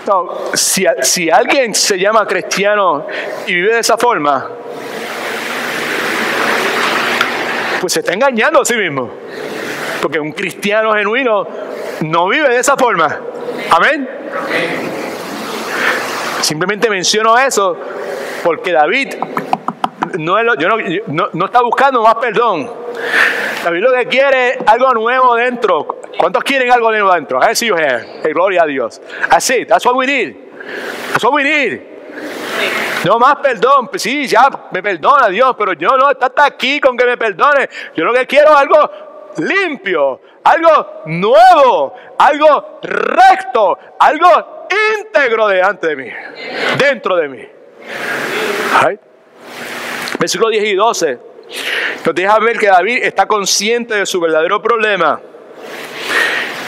No, si alguien se llama cristiano y vive de esa forma, pues se está engañando a sí mismo. Porque un cristiano genuino no vive de esa forma. Amén. Simplemente menciono eso porque David no está buscando más perdón. David lo que quiere es algo nuevo dentro. ¿Cuántos quieren algo nuevo dentro? I see you here. Hey, gloria a Dios. That's it. That's what we need. That's what we need. No más perdón. Pues sí, ya me perdona Dios, pero yo no está aquí con que me perdone. Yo lo que quiero es algo limpio, algo nuevo, algo recto, algo íntegro delante de mí, dentro de mí. Right? Versículos 10 y 12 nos deja ver que David está consciente de su verdadero problema,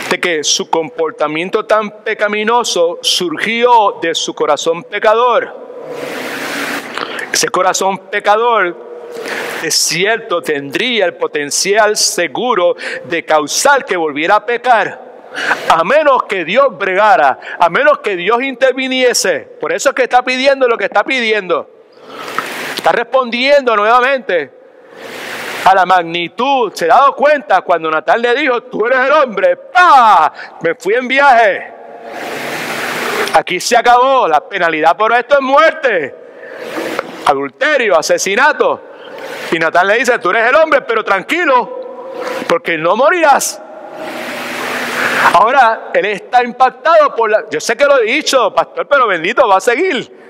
de que su comportamiento tan pecaminoso surgió de su corazón pecador. Ese corazón pecador, es cierto, tendría el potencial seguro de causar que volviera a pecar, a menos que Dios bregara, a menos que Dios interviniese. Por eso es que está pidiendo lo que está pidiendo. Está respondiendo nuevamente a la magnitud. Se ha dado cuenta cuando Natán le dijo, tú eres el hombre. ¡Pah! Me fui en viaje. Aquí se acabó. La penalidad por esto es muerte. Adulterio, asesinato. Y Natán le dice, tú eres el hombre, pero tranquilo, porque no morirás. Ahora, él está impactado por la... Yo sé que lo he dicho, pastor, pero bendito, va a seguir.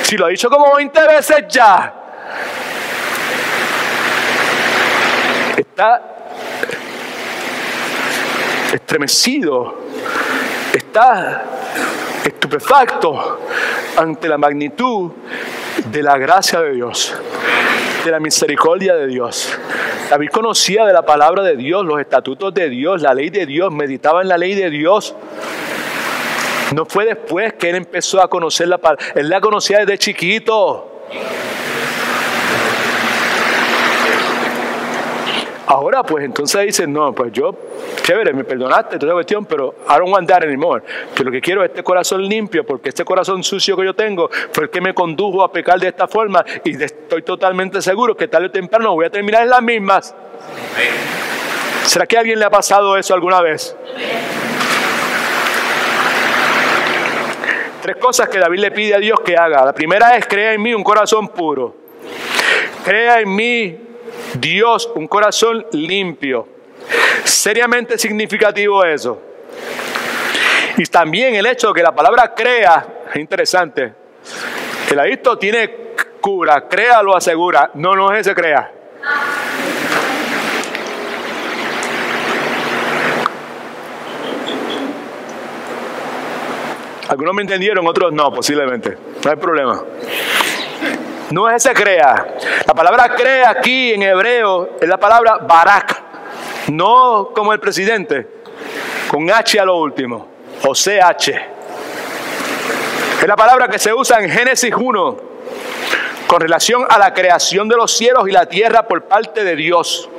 Si lo he dicho como 20 veces ya. Está estremecido, está estupefacto ante la magnitud de la gracia de Dios, de la misericordia de Dios. David conocía de la palabra de Dios, los estatutos de Dios, la ley de Dios, meditaba en la ley de Dios. No fue después que él empezó a conocer la palabra, él la conocía desde chiquito. Ahora pues entonces dicen, no, pues yo, chévere, me perdonaste toda la cuestión, pero I don't want that anymore. Que lo que quiero es este corazón limpio, porque este corazón sucio que yo tengo fue el que me condujo a pecar de esta forma, y estoy totalmente seguro que tarde o temprano voy a terminar en las mismas. ¿Será que a alguien le ha pasado eso alguna vez? Tres cosas que David le pide a Dios que haga. La primera es, crea en mí un corazón puro. Crea en mí, Dios, un corazón limpio. Seriamente significativo eso. Y también el hecho de que la palabra crea, es interesante. El adicto tiene cura, crea lo asegura. No es ese crea. Algunos me entendieron, otros no, posiblemente. No hay problema. No es ese crea. La palabra crea aquí en hebreo es la palabra barak. No como el presidente, con H a lo último, o CH. Es la palabra que se usa en Génesis 1 con relación a la creación de los cielos y la tierra por parte de Dios.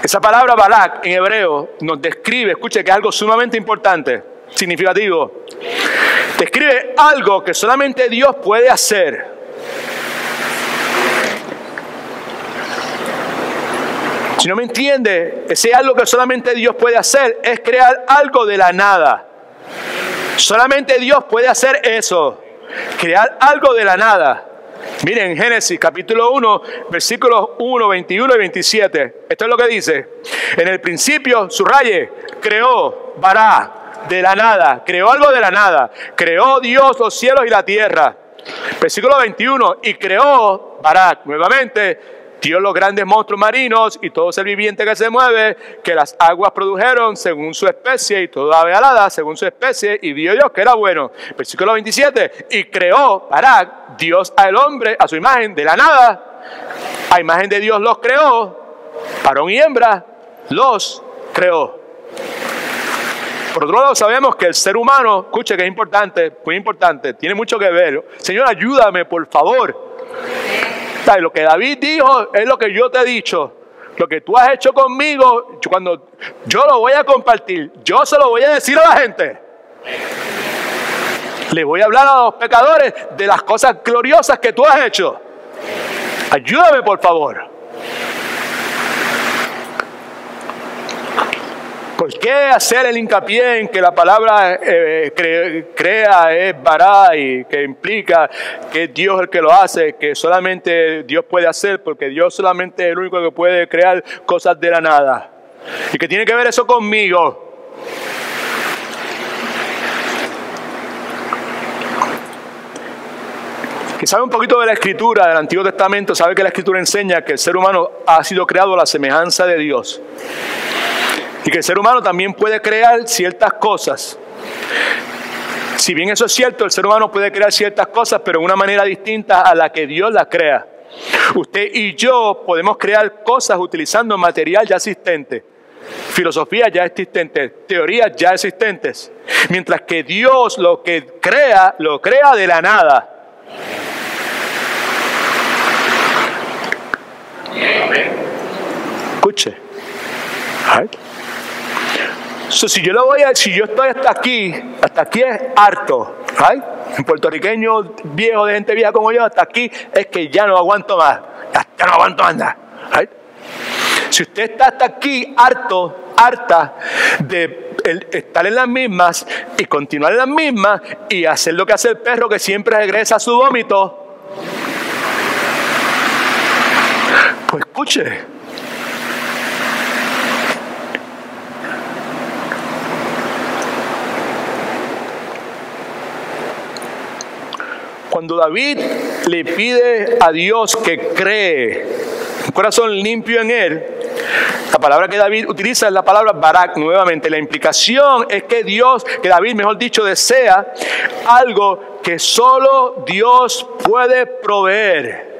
Esa palabra barak en hebreo nos describe, escuche, que es algo sumamente importante, significativo. Describe algo que solamente Dios puede hacer. Si no me entiende, ese algo que solamente Dios puede hacer es crear algo de la nada. Solamente Dios puede hacer eso, crear algo de la nada. Miren, Génesis capítulo 1, versículos 1, 21 y 27. Esto es lo que dice. En el principio, subraye, creó, bará, de la nada. Creó algo de la nada. Creó Dios los cielos y la tierra. Versículo 21. Y creó, bará, nuevamente, Dios los grandes monstruos marinos y todo ser viviente que se mueve, que las aguas produjeron según su especie, y toda ave alada según su especie, y vio Dios que era bueno. Versículo 27, y creó, Barak, Dios al hombre a su imagen, de la nada, a imagen de Dios los creó, varón y hembra los creó. Por otro lado, sabemos que el ser humano, escuche que es importante, muy importante, tiene mucho que ver. Señor, ayúdame, por favor. Lo que David dijo es lo que yo te he dicho. Lo que tú has hecho conmigo, cuando yo lo voy a compartir, yo se lo voy a decir a la gente. Le voy a hablar a los pecadores de las cosas gloriosas que tú has hecho. Ayúdame, por favor. ¿Por qué hacer el hincapié en que la palabra crea es bará y que implica que es Dios el que lo hace, que solamente Dios puede hacer, porque Dios solamente es el único que puede crear cosas de la nada? ¿Y qué tiene que ver eso conmigo? que sabe un poquito de la Escritura, del Antiguo Testamento, sabe que la Escritura enseña que el ser humano ha sido creado a la semejanza de Dios. Y que el ser humano también puede crear ciertas cosas. Si bien eso es cierto, el ser humano puede crear ciertas cosas, pero de una manera distinta a la que Dios las crea. Usted y yo podemos crear cosas utilizando material ya existente, filosofías ya existentes, teorías ya existentes, mientras que Dios lo crea de la nada. Escuche. So, si yo estoy hasta aquí es harto. ¿Right? En puertorriqueño viejo, de gente vieja como yo, hasta aquí es que ya no aguanto más. Ya no aguanto más nada. ¿Right? Si usted está hasta aquí harta de estar en las mismas y continuar en las mismas y hacer lo que hace el perro que siempre regresa a su vómito, pues escuche. Cuando David le pide a Dios que cree un corazón limpio en él, la palabra que David utiliza es la palabra barak nuevamente. La implicación es que David, mejor dicho, desea algo que solo Dios puede proveer.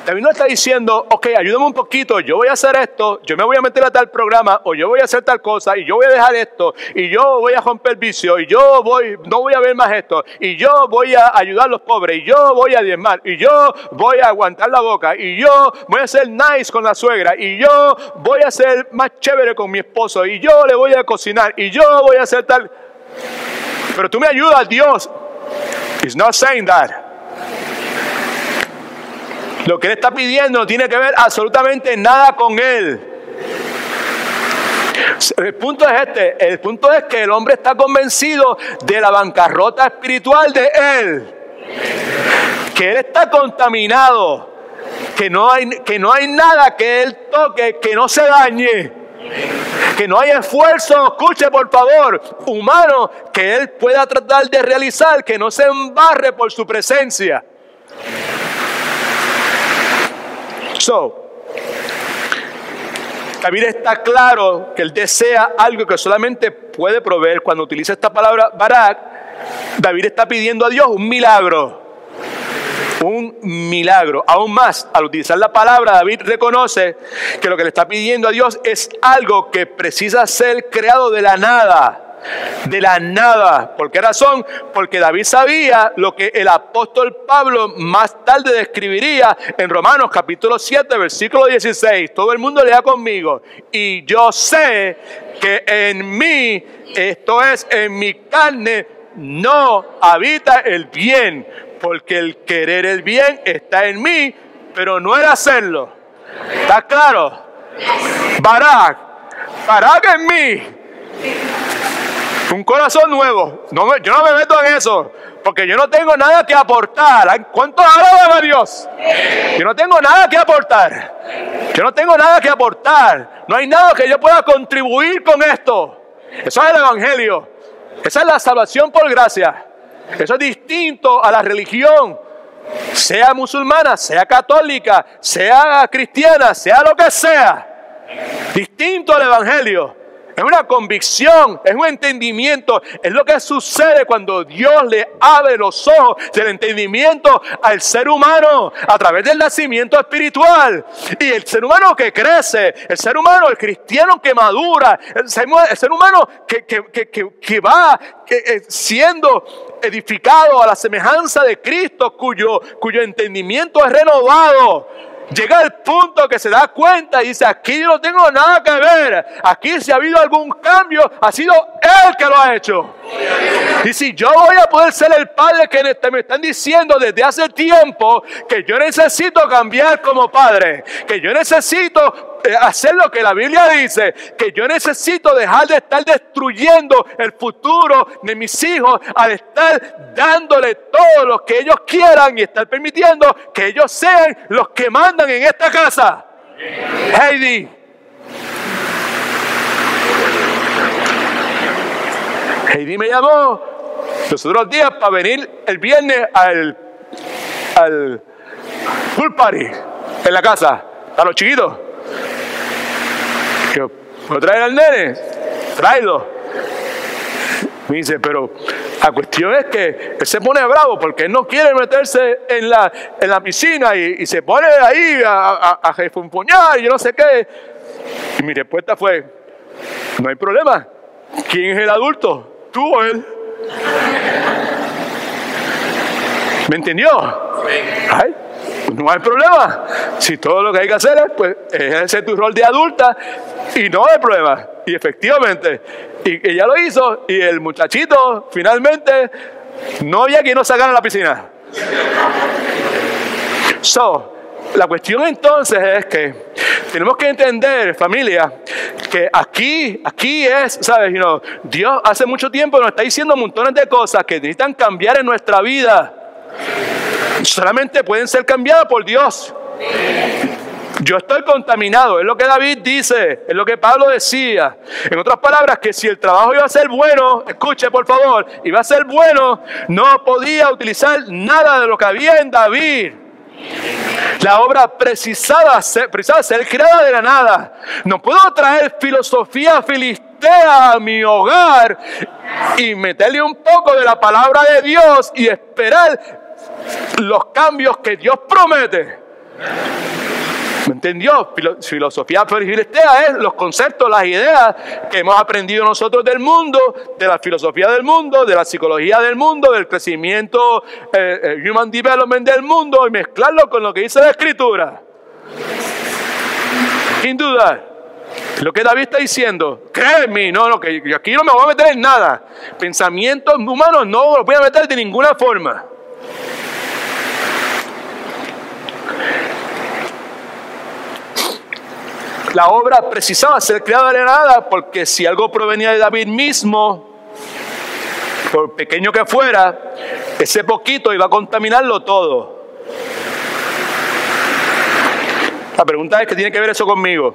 David no está diciendo, ok, ayúdame un poquito, yo voy a hacer esto, yo me voy a meter a tal programa, o yo voy a hacer tal cosa, y yo voy a dejar esto, y yo voy a romper vicio, y no voy a ver más esto, y yo voy a ayudar a los pobres, y yo voy a diezmar, y yo voy a aguantar la boca, y yo voy a ser nice con la suegra, y yo voy a ser más chévere con mi esposo, y yo le voy a cocinar, y yo voy a hacer tal. Pero tú me ayudas, Dios. He's not saying that. Lo que él está pidiendo no tiene que ver absolutamente nada con él. El punto es el punto es que el hombre está convencido de la bancarrota espiritual de él, que él está contaminado, que no hay nada que él toque que no se dañe, que no hay esfuerzo, escuche por favor, humano que él pueda tratar de realizar, que no se embarre por su presencia. David está claro que él desea algo que solamente puede proveer. Cuando utiliza esta palabra barak, David está pidiendo a Dios un milagro. Un milagro. Aún más, al utilizar la palabra, David reconoce que lo que le está pidiendo a Dios es algo que precisa ser creado de la nada. De la nada. ¿Por qué razón? Porque David sabía lo que el apóstol Pablo más tarde describiría en Romanos capítulo 7, versículo 16. Todo el mundo lea conmigo. Y yo sé que en mí, esto es, en mi carne, no habita el bien. Porque el querer el bien está en mí, pero no el hacerlo. ¿Está claro? Barak en mí. Un corazón nuevo. Yo no me meto en eso, porque yo no tengo nada que aportar. ¿Cuántos alaban a Dios? Yo no tengo nada que aportar. Yo no tengo nada que aportar. No hay nada que yo pueda contribuir con esto. Eso es el Evangelio. Esa es la salvación por gracia. Eso es distinto a la religión, sea musulmana, sea católica, sea cristiana, sea lo que sea. Distinto al Evangelio. Es una convicción, es un entendimiento. Es lo que sucede cuando Dios le abre los ojos del entendimiento al ser humano a través del nacimiento espiritual. Y el ser humano que crece, el ser humano, el cristiano que madura, el ser humano que va siendo edificado a la semejanza de Cristo, cuyo entendimiento es renovado. Llega al punto que se da cuenta y dice, aquí yo no tengo nada que ver. Aquí si ha habido algún cambio, ha sido Él que lo ha hecho. Y si yo voy a poder ser el padre que me están diciendo desde hace tiempo que yo necesito cambiar como padre, que yo necesito hacer lo que la Biblia dice, que yo necesito dejar de estar destruyendo el futuro de mis hijos al estar dándole todo lo que ellos quieran y estar permitiendo que ellos sean los que mandan en esta casa. Heidi me llamó los otros días para venir el viernes al pool party en la casa, a los chiquitos. Yo, ¿puedo traer al nene? Tráelo. Me dice, pero la cuestión es que él se pone bravo porque él no quiere meterse en la piscina y se pone ahí a refunfuñar y yo no sé qué. Y mi respuesta fue, no hay problema. ¿Quién es el adulto? ¿Tú o él? ¿Me entendió? Ay, no hay problema. Si todo lo que hay que hacer es, pues, ejercer tu rol de adulta y no hay problema. Y efectivamente, y ella lo hizo y el muchachito finalmente no había quien nos sacara a la piscina. La cuestión entonces es que tenemos que entender, familia, que aquí es, ¿sabes? Dios hace mucho tiempo nos está diciendo montones de cosas que necesitan cambiar en nuestra vida. Solamente pueden ser cambiadas por Dios. Yo estoy contaminado, es lo que David dice, es lo que Pablo decía. En otras palabras, que si el trabajo iba a ser bueno, escuche por favor, iba a ser bueno, no podía utilizar nada de lo que había en David. La obra precisaba ser creada de la nada. No puedo traer filosofía filistea a mi hogar y meterle un poco de la palabra de Dios y esperar los cambios que Dios promete. ¿Me entendió? Filosofía filistea es los conceptos, las ideas que hemos aprendido nosotros del mundo, de la filosofía del mundo, de la psicología del mundo, del crecimiento, human development del mundo, y mezclarlo con lo que dice la Escritura. Sin duda, lo que David está diciendo, créeme, que yo aquí no me voy a meter en nada. Pensamientos humanos no los voy a meter de ninguna forma. La obra precisaba ser creada de la nada porque si algo provenía de David mismo, por pequeño que fuera, ese poquito iba a contaminarlo todo. La pregunta es, ¿qué tiene que ver eso conmigo?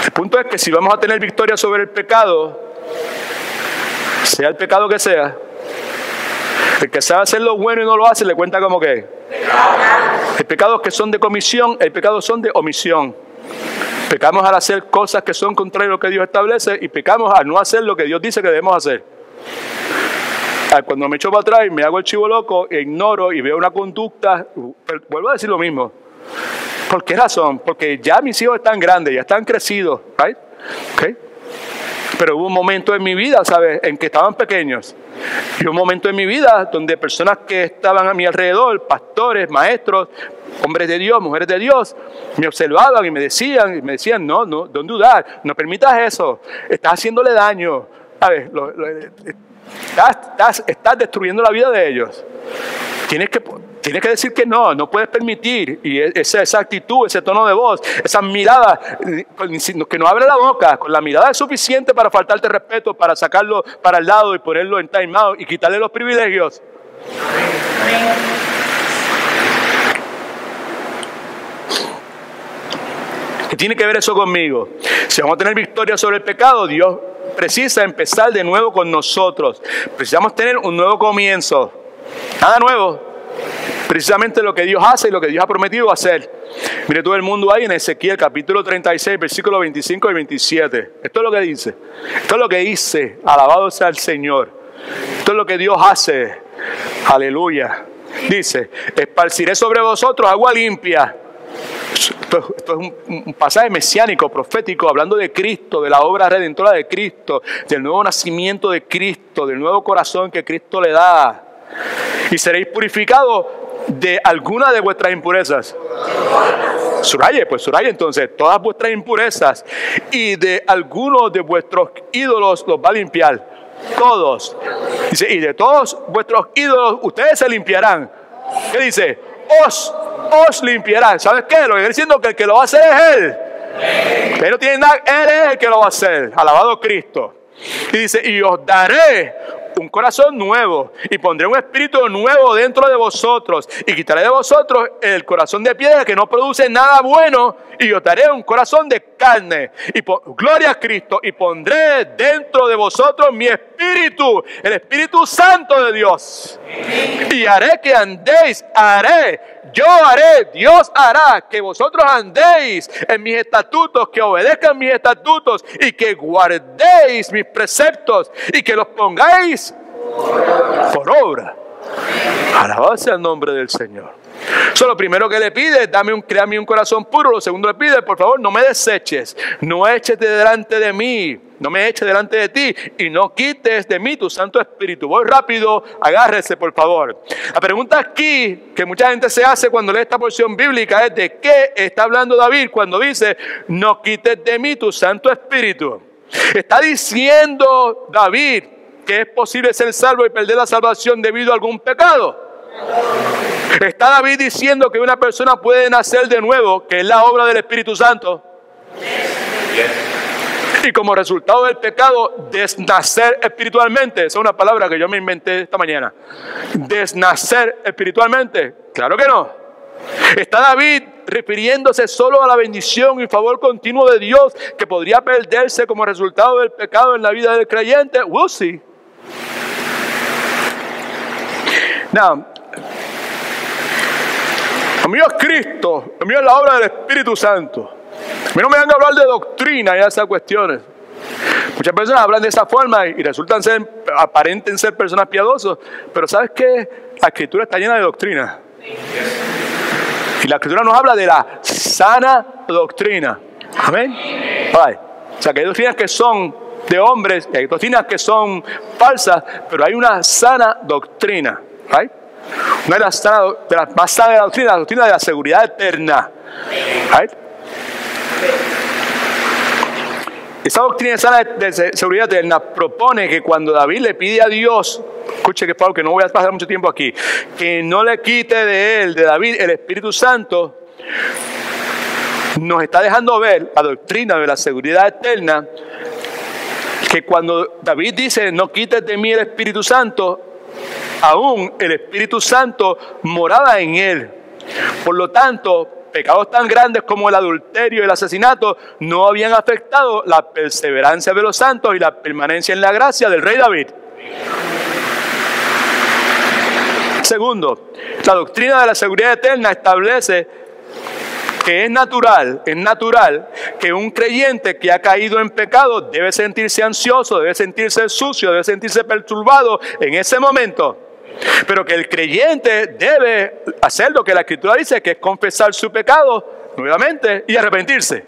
El punto es que si vamos a tener victoria sobre el pecado, sea el pecado que sea, el que sabe hacer lo bueno y no lo hace, le cuenta como que hay pecados que son de comisión, hay pecados que son de omisión. Pecamos al hacer cosas que son contrarias a lo que Dios establece y pecamos al no hacer lo que Dios dice que debemos hacer. Cuando me echo para atrás y me hago el chivo loco e ignoro y veo una conducta, vuelvo a decir lo mismo. ¿Por qué razón? Porque ya mis hijos están grandes, ya están crecidos, ¿right? Okay. Pero hubo un momento en mi vida, ¿sabes?, en que estaban pequeños. Y un momento en mi vida donde personas que estaban a mi alrededor, pastores, maestros, hombres de Dios, mujeres de Dios, me observaban y me decían, no, don't do that, no permitas eso, estás haciéndole daño, ¿sabes? Estás destruyendo la vida de ellos. Tienes que decir que no puedes permitir. Y esa actitud, ese tono de voz, esa mirada, que no abre la boca, con la mirada es suficiente para faltarte respeto, para sacarlo para el lado y ponerlo en time out y quitarle los privilegios. ¿Qué tiene que ver eso conmigo? Si vamos a tener victoria sobre el pecado, Dios precisa empezar de nuevo con nosotros. Precisamos tener un nuevo comienzo. Nada nuevo. Precisamente lo que Dios hace y lo que Dios ha prometido hacer. Mire todo el mundo ahí en Ezequiel capítulo 36, versículos 25 y 27. Esto es lo que dice. Esto es lo que dice. Alabado sea el Señor. Esto es lo que Dios hace. Aleluya. Dice, esparciré sobre vosotros agua limpia. Esto es un pasaje mesiánico, profético, hablando de Cristo, de la obra redentora de Cristo, del nuevo nacimiento de Cristo, del nuevo corazón que Cristo le da. Y seréis purificados de alguna de vuestras impurezas. Subraye entonces, todas vuestras impurezas y de algunos de vuestros ídolos los va a limpiar. Todos. Dice, y de todos vuestros ídolos ustedes se limpiarán. ¿Qué dice? Os limpiarán. ¿Sabes qué? Lo que está diciendo que el que lo va a hacer es Él. Él no tiene nada, Él es el que lo va a hacer. Alabado Cristo. Y dice, y os daré un corazón nuevo y pondré un espíritu nuevo dentro de vosotros y quitaré de vosotros el corazón de piedra que no produce nada bueno y os daré un corazón de carne. Gloria a Cristo. Y pondré dentro de vosotros mi espíritu, el Espíritu Santo de Dios. Y haré que andéis, Dios hará que vosotros andéis en mis estatutos, que obedezcan mis estatutos y que guardéis mis preceptos y que los pongáis por obra. Alabado sea el nombre del Señor. Lo primero que le pide, créame un corazón puro. Lo segundo le pide, por favor, no me deseches, no eches delante de mí, no me eches delante de ti y no quites de mí tu Santo Espíritu. Voy rápido, agárrese por favor. La pregunta aquí que mucha gente se hace cuando lee esta porción bíblica es: ¿de qué está hablando David cuando dice no quites de mí tu Santo Espíritu? ¿Está diciendo David que es posible ser salvo y perder la salvación debido a algún pecado? ¿Está David diciendo que una persona puede nacer de nuevo, que es la obra del Espíritu Santo? Y como resultado del pecado, desnacer espiritualmente. Esa es una palabra que yo me inventé esta mañana. ¿Desnacer espiritualmente? Claro que no. ¿Está David refiriéndose solo a la bendición y favor continuo de Dios que podría perderse como resultado del pecado en la vida del creyente? We'll see. Now, lo mío es Cristo, lo mío es la obra del Espíritu Santo. A mí no me van a hablar de doctrina y esas cuestiones. Muchas personas hablan de esa forma y aparenten ser personas piadosas, pero ¿sabes qué? La Escritura está llena de doctrina. Y la Escritura nos habla de la sana doctrina. Amén. Right. O sea, que hay doctrinas que son de hombres y hay doctrinas que son falsas, pero hay una sana doctrina. Right. Una de las más sanas de la doctrina de la seguridad eterna. Right. Esa doctrina sana de seguridad eterna propone que cuando David le pide a Dios, escuche que Pablo, que no voy a pasar mucho tiempo aquí, que no le quite de David, el Espíritu Santo, nos está dejando ver la doctrina de la seguridad eterna, que cuando David dice, no quites de mí el Espíritu Santo, aún el Espíritu Santo moraba en él. Por lo tanto, pecados tan grandes como el adulterio y el asesinato no habían afectado la perseverancia de los santos y la permanencia en la gracia del rey David. Segundo, la doctrina de la seguridad eterna establece que es natural que un creyente que ha caído en pecado debe sentirse ansioso, debe sentirse sucio, debe sentirse perturbado en ese momento. Pero que el creyente debe hacer lo que la Escritura dice, que es confesar su pecado nuevamente y arrepentirse.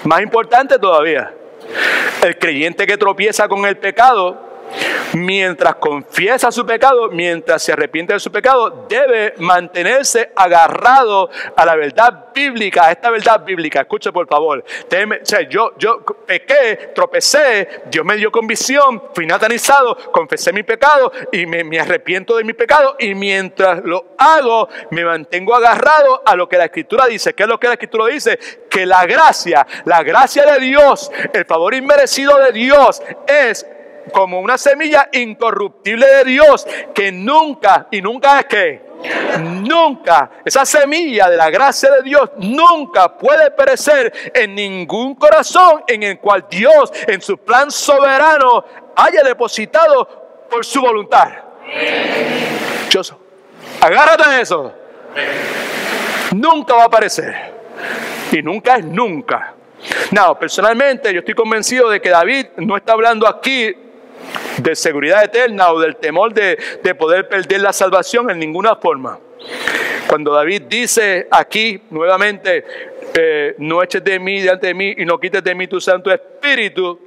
Más importante todavía, el creyente que tropieza con el pecado, mientras confiesa su pecado, mientras se arrepiente de su pecado, debe mantenerse agarrado a la verdad bíblica, a esta verdad bíblica. Escuche por favor. Yo pequé, tropecé, Dios me dio convicción, fui natanizado, confesé mi pecado y me arrepiento de mi pecado, y mientras lo hago me mantengo agarrado a lo que la Escritura dice. ¿Qué es lo que la Escritura dice? Que la gracia de Dios, el favor inmerecido de Dios es como una semilla incorruptible de Dios, que nunca es que nunca, esa semilla de la gracia de Dios nunca puede perecer en ningún corazón en el cual Dios, en su plan soberano, haya depositado por su voluntad. Agárrate de eso. Nunca va a aparecer, y nunca es nunca. No, personalmente yo estoy convencido de que David no está hablando aquí de seguridad eterna o del temor de poder perder la salvación en ninguna forma. Cuando David dice aquí nuevamente, no eches de mí delante de mí y no quites de mí tu Santo Espíritu,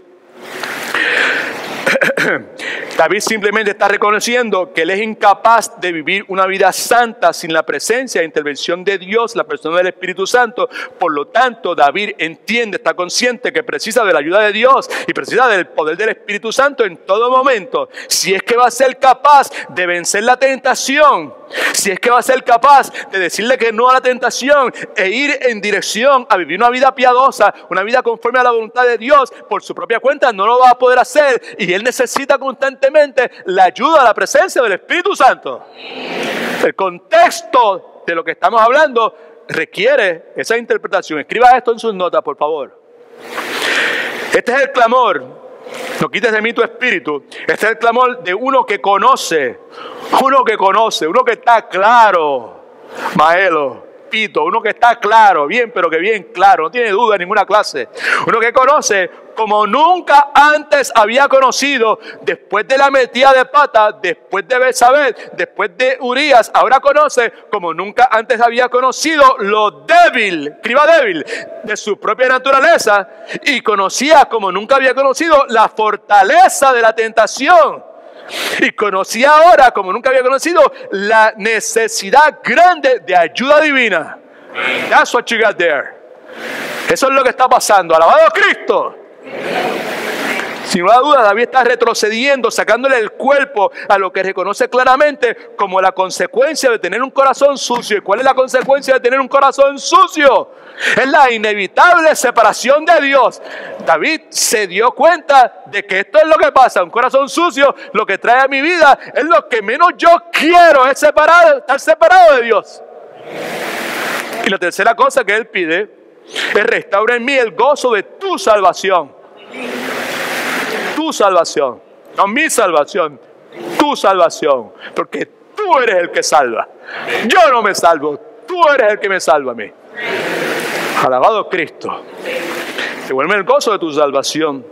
David simplemente está reconociendo que él es incapaz de vivir una vida santa sin la presencia e intervención de Dios, la persona del Espíritu Santo. Por lo tanto, David entiende, está consciente que precisa de la ayuda de Dios y precisa del poder del Espíritu Santo en todo momento. Si es que va a ser capaz de vencer la tentación, si es que va a ser capaz de decirle que no a la tentación e ir en dirección a vivir una vida piadosa, una vida conforme a la voluntad de Dios, por su propia cuenta no lo va a poder hacer, y él necesita constantemente la ayuda, la presencia del Espíritu Santo. El contexto de lo que estamos hablando requiere esa interpretación. Escriba esto en sus notas, por favor. Este es el clamor. No quites de mí tu espíritu. Este es el clamor de uno que conoce, uno que está claro. Maelo, Pito, uno que está claro, bien, pero que bien claro, no tiene duda en ninguna clase. Uno que conoce como nunca antes había conocido, después de la metida de pata, después de Betsabé, después de Urías, ahora conoce como nunca antes había conocido lo débil, escriba débil, de su propia naturaleza, y conocía como nunca había conocido la fortaleza de la tentación. Y conocía ahora, como nunca había conocido, la necesidad grande de ayuda divina. That's what you got there. Eso es lo que está pasando. ¡Alabado Cristo! Sin lugar a dudas, David está retrocediendo, sacándole el cuerpo a lo que reconoce claramente como la consecuencia de tener un corazón sucio. ¿Y cuál es la consecuencia de tener un corazón sucio? Es la inevitable separación de Dios. David se dio cuenta de que esto es lo que pasa. Un corazón sucio, lo que trae a mi vida, es lo que menos yo quiero, es estar separado de Dios. Y la tercera cosa que él pide es: restaura en mí el gozo de tu salvación. Tu salvación, no mi salvación, tu salvación, porque tú eres el que salva. Yo no me salvo, tú eres el que me salva a mí. Alabado Cristo. Devuelve el gozo de tu salvación.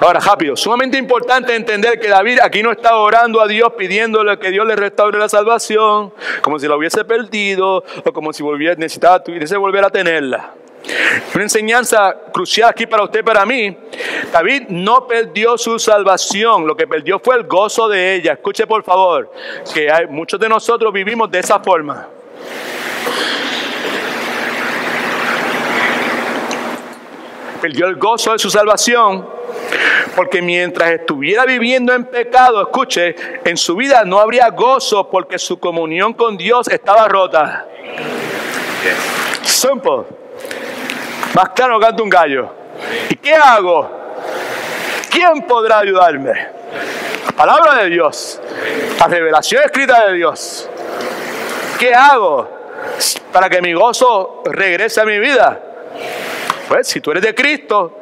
Ahora, rápido, sumamente importante entender que David aquí no está orando a Dios pidiéndole que Dios le restaure la salvación, como si la hubiese perdido o como si tuviese volver a tenerla. Una enseñanza crucial aquí para usted y para mí: David no perdió su salvación, lo que perdió fue el gozo de ella. Escuche por favor, que muchos de nosotros vivimos de esa forma. Perdió el gozo de su salvación porque mientras estuviera viviendo en pecado, escuche, en su vida no habría gozo porque su comunión con Dios estaba rota. Simple. Más claro canta un gallo. ¿Y qué hago? ¿Quién podrá ayudarme? La palabra de Dios, la revelación escrita de Dios. ¿Qué hago para que mi gozo regrese a mi vida? Pues si tú eres de Cristo,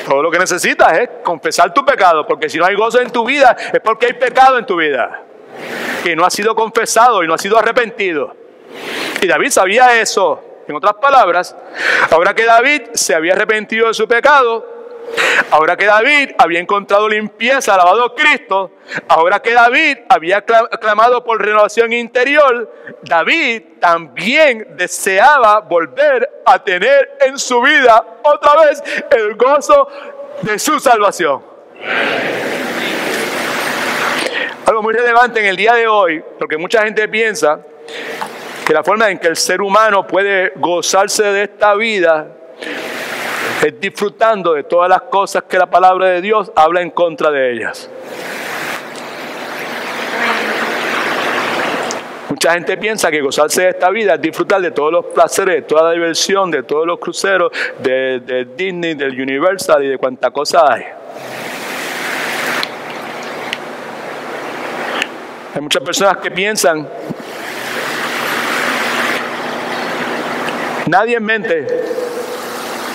todo lo que necesitas es confesar tu pecado, porque si no hay gozo en tu vida es porque hay pecado en tu vida que no ha sido confesado y no ha sido arrepentido. Y David sabía eso. En otras palabras, ahora que David se había arrepentido de su pecado, ahora que David había encontrado limpieza, alabado Cristo, ahora que David había clamado por renovación interior, David también deseaba volver a tener en su vida otra vez el gozo de su salvación. Algo muy relevante en el día de hoy, porque mucha gente piensa que la forma en que el ser humano puede gozarse de esta vida es disfrutando de todas las cosas que la palabra de Dios habla en contra de ellas. Mucha gente piensa que gozarse de esta vida es disfrutar de todos los placeres, de toda la diversión, de todos los cruceros, de Disney, del Universal y de cuánta cosa hay. Hay muchas personas que piensan: nadie en mente,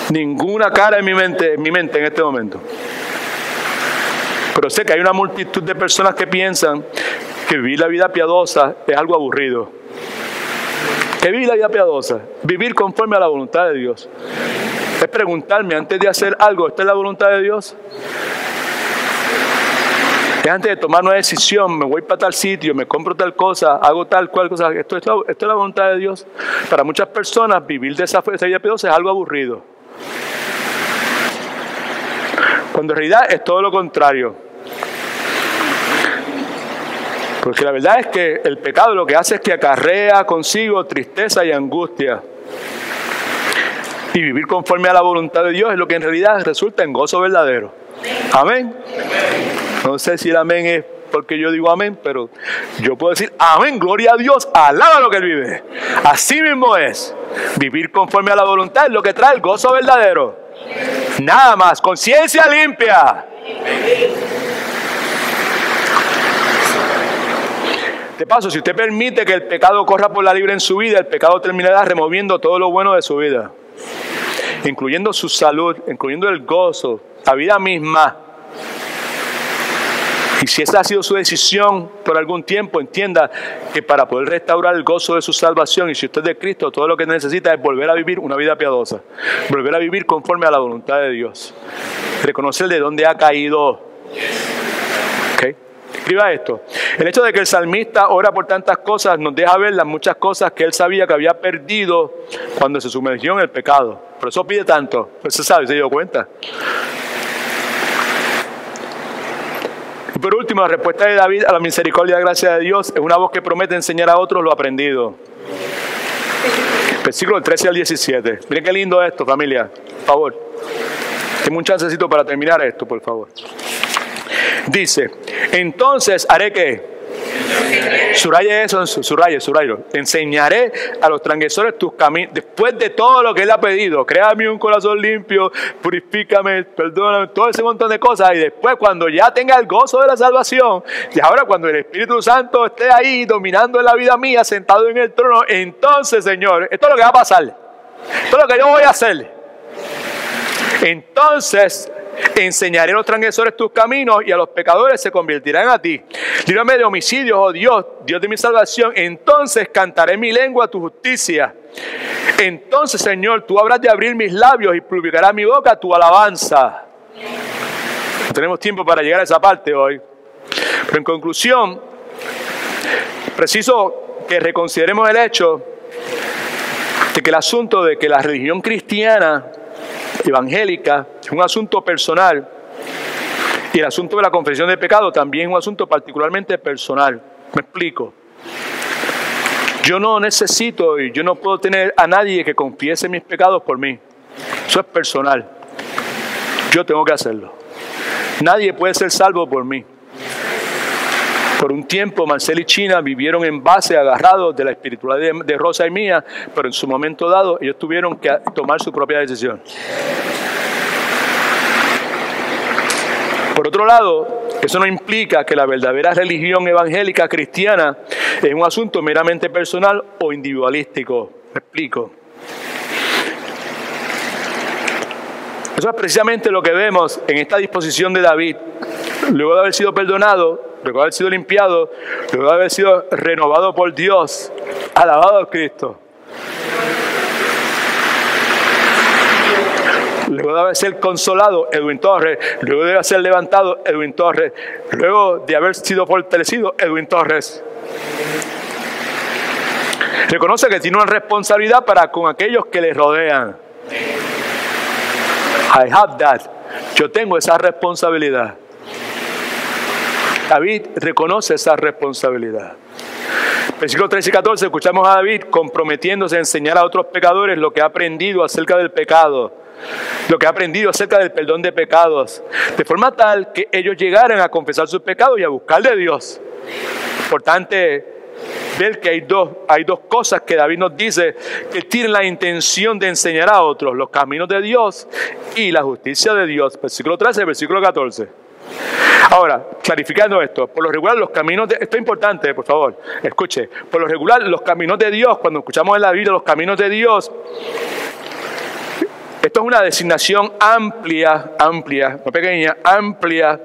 ninguna cara en mi mente en este momento. Pero sé que hay una multitud de personas que piensan que vivir la vida piadosa es algo aburrido. ¿Qué vivir la vida piadosa? Vivir conforme a la voluntad de Dios. Es preguntarme antes de hacer algo: ¿esta es la voluntad de Dios? Es antes de tomar una decisión: me voy para tal sitio, me compro tal cosa, hago tal cual cosa. ¿Esto es la voluntad de Dios? Para muchas personas vivir de esa vida piadosa es algo aburrido, cuando en realidad es todo lo contrario. Porque la verdad es que el pecado lo que hace es que acarrea consigo tristeza y angustia. Y vivir conforme a la voluntad de Dios es lo que en realidad resulta en gozo verdadero. Amén. No sé si el amén es porque yo digo amén, pero yo puedo decir amén, gloria a Dios, alaba lo que Él vive. Así mismo es. Vivir conforme a la voluntad es lo que trae el gozo verdadero. Nada más, conciencia limpia. De paso, si usted permite que el pecado corra por la libre en su vida, el pecado terminará removiendo todo lo bueno de su vida, incluyendo su salud, incluyendo el gozo, la vida misma. Y si esa ha sido su decisión por algún tiempo, entienda que para poder restaurar el gozo de su salvación, y si usted es de Cristo, todo lo que necesita es volver a vivir una vida piadosa, volver a vivir conforme a la voluntad de Dios, reconocer de dónde ha caído. ¿Okay? Escriba esto. El hecho de que el salmista ora por tantas cosas nos deja ver las muchas cosas que él sabía que había perdido cuando se sumergió en el pecado. Por eso pide tanto. Pues se sabe, se dio cuenta. Y por último, la respuesta de David a la misericordia y gracia de Dios es una voz que promete enseñar a otros lo aprendido. Versículos 13 al 17. Miren qué lindo esto, familia. Por favor. Tengo un chancecito para terminar esto, por favor. Dice, entonces haré que... Subraye eso, subrayelo. Enseñaré a los transgresores tus caminos. Después de todo lo que él ha pedido, créame un corazón limpio, purifícame, perdóname, todo ese montón de cosas. Y después, cuando ya tenga el gozo de la salvación, y ahora cuando el Espíritu Santo esté ahí dominando en la vida mía, sentado en el trono, entonces, Señor, esto es lo que va a pasar. Esto es lo que yo voy a hacer. Entonces enseñaré a los transgresores tus caminos y a los pecadores se convertirán a ti. Líbrame de homicidios, oh Dios, Dios de mi salvación. Entonces cantaré mi lengua tu justicia. Entonces, Señor, tú habrás de abrir mis labios y publicará mi boca tu alabanza. No tenemos tiempo para llegar a esa parte hoy. Pero en conclusión, preciso que reconsideremos el hecho de que el asunto de que la religión cristiana evangélica es un asunto personal y el asunto de la confesión de pecado también es un asunto particularmente personal. Me explico. Yo no necesito y yo no puedo tener a nadie que confiese mis pecados por mí. Eso es personal. Yo tengo que hacerlo. Nadie puede ser salvo por mí. Por un tiempo, Marcel y China vivieron en base, agarrados de la espiritualidad de Rosa y mía, pero en su momento dado, ellos tuvieron que tomar su propia decisión. Por otro lado, eso no implica que la verdadera religión evangélica cristiana es un asunto meramente personal o individualístico. Me explico. Eso es precisamente lo que vemos en esta disposición de David. Luego de haber sido perdonado, luego de haber sido limpiado, luego de haber sido renovado por Dios, alabado a Cristo. Luego de haber sido consolado, Edwin Torres. Luego de haber sido levantado, Edwin Torres. Luego de haber sido fortalecido, Edwin Torres. Reconoce que tiene una responsabilidad para con aquellos que le rodean. I have that. Yo tengo esa responsabilidad. David reconoce esa responsabilidad. Versículos 13 y 14, escuchamos a David comprometiéndose a enseñar a otros pecadores lo que ha aprendido acerca del pecado, lo que ha aprendido acerca del perdón de pecados, de forma tal que ellos llegaran a confesar sus pecados y a buscar de Dios. Importante ver que hay dos cosas que David nos dice que tienen la intención de enseñar a otros: los caminos de Dios y la justicia de Dios. Versículo 13, versículo 14. Ahora, clarificando esto, por lo regular los caminos de... Esto es importante, por favor, escuche. Por lo regular los caminos de Dios, cuando escuchamos en la Biblia los caminos de Dios, esto es una designación amplia, no pequeña, amplia,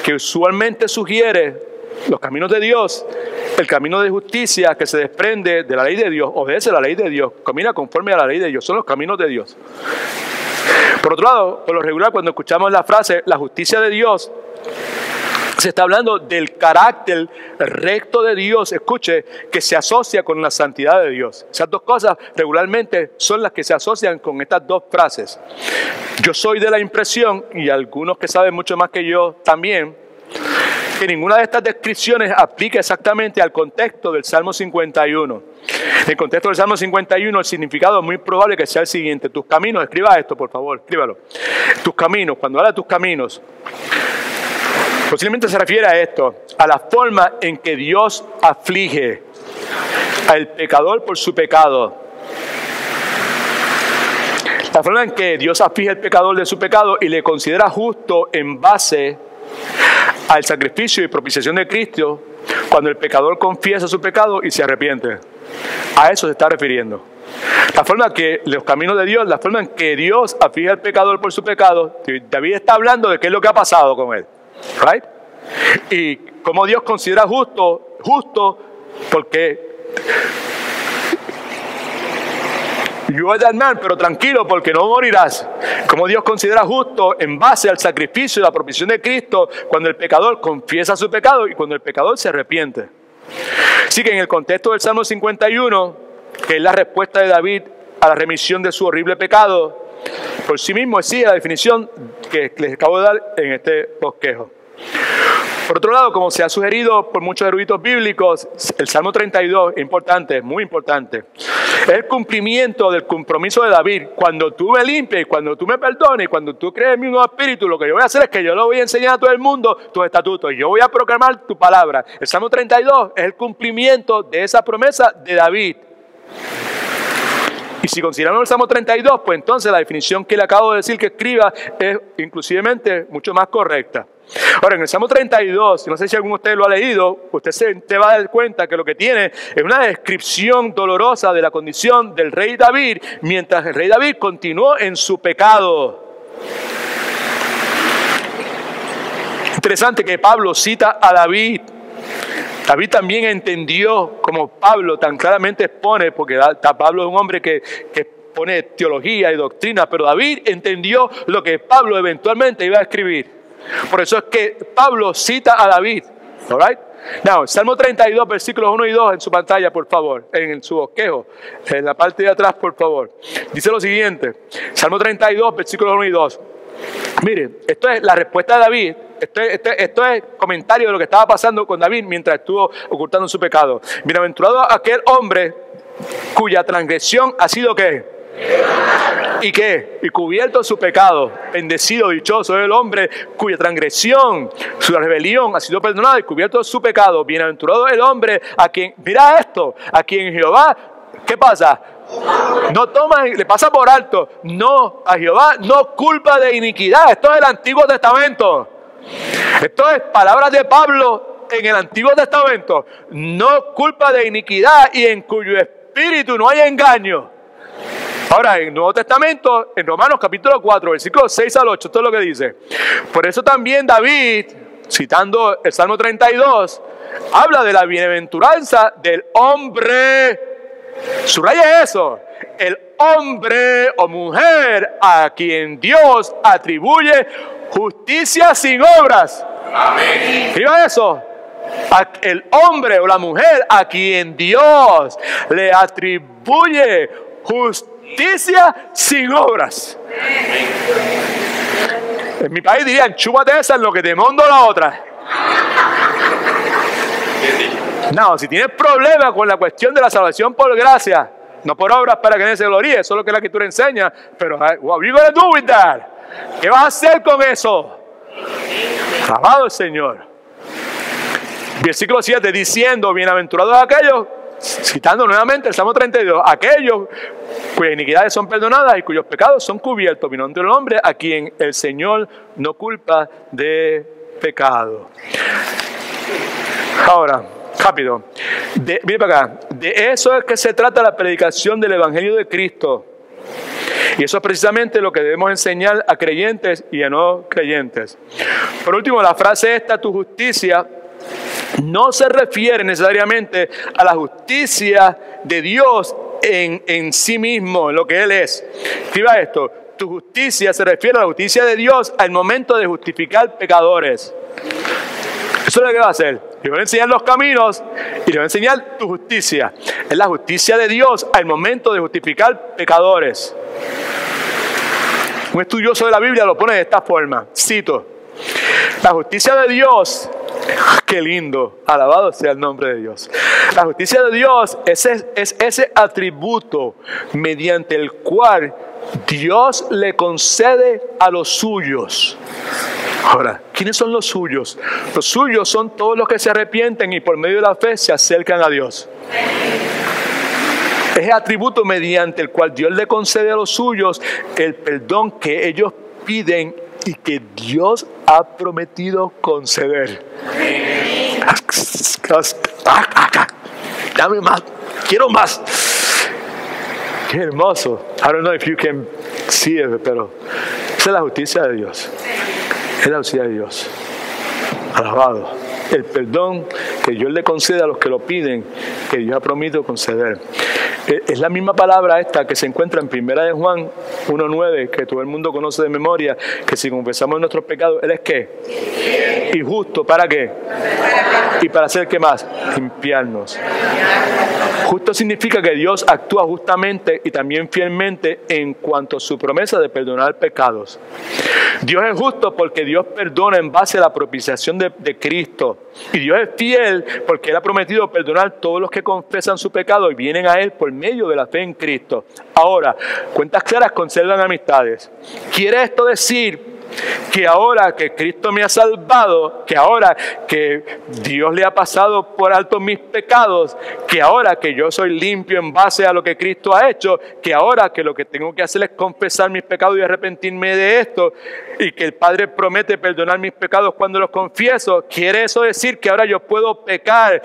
que usualmente sugiere los caminos de Dios, el camino de justicia que se desprende de la ley de Dios, obedece la ley de Dios, camina conforme a la ley de Dios, son los caminos de Dios. Por otro lado, por lo regular, cuando escuchamos la frase la justicia de Dios, se está hablando del carácter recto de Dios, escuche, que se asocia con la santidad de Dios. Esas dos cosas regularmente son las que se asocian con estas dos frases. Yo soy de la impresión, y algunos que saben mucho más que yo también, que ninguna de estas descripciones aplica exactamente al contexto del Salmo 51. En el contexto del Salmo 51, el significado es muy probable que sea el siguiente: tus caminos, escriba esto por favor, escríbalo. Tus caminos, cuando habla de tus caminos, posiblemente se refiere a esto, a la forma en que Dios aflige al pecador por su pecado. La forma en que Dios aflige al pecador de su pecado y le considera justo en base al sacrificio y propiciación de Cristo cuando el pecador confiesa su pecado y se arrepiente. A eso se está refiriendo. La forma en que los caminos de Dios, la forma en que Dios aflige al pecador por su pecado, David está hablando de qué es lo que ha pasado con él. Right? Y cómo Dios considera justo porque you are that man, pero tranquilo porque no morirás. Como Dios considera justo en base al sacrificio y la provisión de Cristo cuando el pecador confiesa su pecado y cuando el pecador se arrepiente. Así que en el contexto del Salmo 51, que es la respuesta de David a la remisión de su horrible pecado, por sí mismo exige la definición que les acabo de dar en este bosquejo. Por otro lado, como se ha sugerido por muchos eruditos bíblicos, el Salmo 32 es importante, muy importante. Es el cumplimiento del compromiso de David. Cuando tú me limpies, cuando tú me perdones, cuando tú crees en mi nuevo espíritu, lo que yo voy a hacer es que yo lo voy a enseñar a todo el mundo tus estatutos. Yo voy a proclamar tu palabra. El Salmo 32 es el cumplimiento de esa promesa de David. Y si consideramos el Salmo 32, pues entonces la definición que le acabo de decir que escriba es inclusivemente mucho más correcta. Ahora, en el Salmo 32, no sé si alguno de ustedes lo ha leído, te va a dar cuenta que lo que tiene es una descripción dolorosa de la condición del rey David, mientras el rey David continuó en su pecado. Interesante que Pablo cita a David. David también entendió, como Pablo tan claramente expone, porque Pablo es un hombre que pone teología y doctrina, pero David entendió lo que Pablo eventualmente iba a escribir. Por eso es que Pablo cita a David. All right? Now, Salmo 32, versículos 1 y 2 en su pantalla, por favor, en su bosquejo, en la parte de atrás, por favor. Dice lo siguiente, Salmo 32, versículos 1 y 2. Mire, esto es la respuesta de David. Esto es comentario de lo que estaba pasando con David mientras estuvo ocultando su pecado. Bienaventurado aquel hombre cuya transgresión ha sido ¿qué? ¿Y qué? Y cubierto su pecado. Bendecido, dichoso es el hombre cuya transgresión, su rebelión ha sido perdonada y cubierto su pecado. Bienaventurado el hombre a quien, mira esto, a quien Jehová, ¿qué pasa? No toma, le pasa por alto. No, a Jehová no culpa de iniquidad. Esto es el Antiguo Testamento. Esto es palabras de Pablo en el Antiguo Testamento. No culpa de iniquidad y en cuyo espíritu no hay engaño. Ahora, en el Nuevo Testamento, en Romanos capítulo 4, versículos 6 al 8, esto es lo que dice. Por eso también David, citando el Salmo 32, habla de la bienaventuranza del hombre. Subraya eso. El hombre o mujer a quien Dios atribuye justicia sin obras. Amén. Escriba eso. El hombre o la mujer a quien Dios le atribuye justicia sin obras. En mi país dirían, chúpate esa en lo que te mando la otra. No, si tienes problemas con la cuestión de la salvación por gracia, no por obras para que nadie se gloríe, eso es lo que la Escritura enseña, pero what are you going to do with that? ¿Qué vas a hacer con eso? Alabado el Señor. Versículo 7, diciendo, bienaventurados aquellos, citando nuevamente el Salmo 32, aquellos cuyas iniquidades son perdonadas y cuyos pecados son cubiertos, vino ante el hombre a quien el Señor no culpa de pecado. Ahora, rápido, mire para acá, de eso es que se trata la predicación del Evangelio de Cristo. Y eso es precisamente lo que debemos enseñar a creyentes y a no creyentes. Por último, la frase esta, tu justicia, no se refiere necesariamente a la justicia de Dios en sí mismo, en lo que Él es. Escriba esto, tu justicia se refiere a la justicia de Dios al momento de justificar pecadores. Eso es lo que va a hacer. Le voy a enseñar los caminos y le voy a enseñar tu justicia. Es la justicia de Dios al momento de justificar pecadores. Un estudioso de la Biblia lo pone de esta forma, cito, la justicia de Dios, qué lindo, alabado sea el nombre de Dios. La justicia de Dios es ese atributo mediante el cual Dios le concede a los suyos. Ahora, ¿quiénes son los suyos? Los suyos son todos los que se arrepienten y por medio de la fe se acercan a Dios. Es el atributo mediante el cual Dios le concede a los suyos el perdón que ellos piden y que Dios ha prometido conceder. Dame más, quiero más. Qué hermoso. I don't know if you can see it, pero esa es la justicia de Dios. Es la justicia de Dios. Alabado. El perdón que Dios le concede a los que lo piden, que Dios ha prometido conceder. Es la misma palabra esta que se encuentra en 1 de Juan 1:9, que todo el mundo conoce de memoria, que si confesamos nuestros pecados, Él es ¿qué? Y justo, ¿para qué? ¿Y para hacer qué más? Limpiarnos. Justo significa que Dios actúa justamente y también fielmente en cuanto a su promesa de perdonar pecados. Dios es justo porque Dios perdona en base a la propiciación de Cristo. Y Dios es fiel porque Él ha prometido perdonar a todos los que confesan su pecado y vienen a Él por medio de la fe en Cristo. Ahora, cuentas claras conservan amistades. ¿Quiere esto decir que ahora que Cristo me ha salvado, que ahora que Dios le ha pasado por alto mis pecados, que ahora que yo soy limpio en base a lo que Cristo ha hecho, que ahora que lo que tengo que hacer es confesar mis pecados y arrepentirme de esto, y que el Padre promete perdonar mis pecados cuando los confieso, quiere eso decir que ahora yo puedo pecar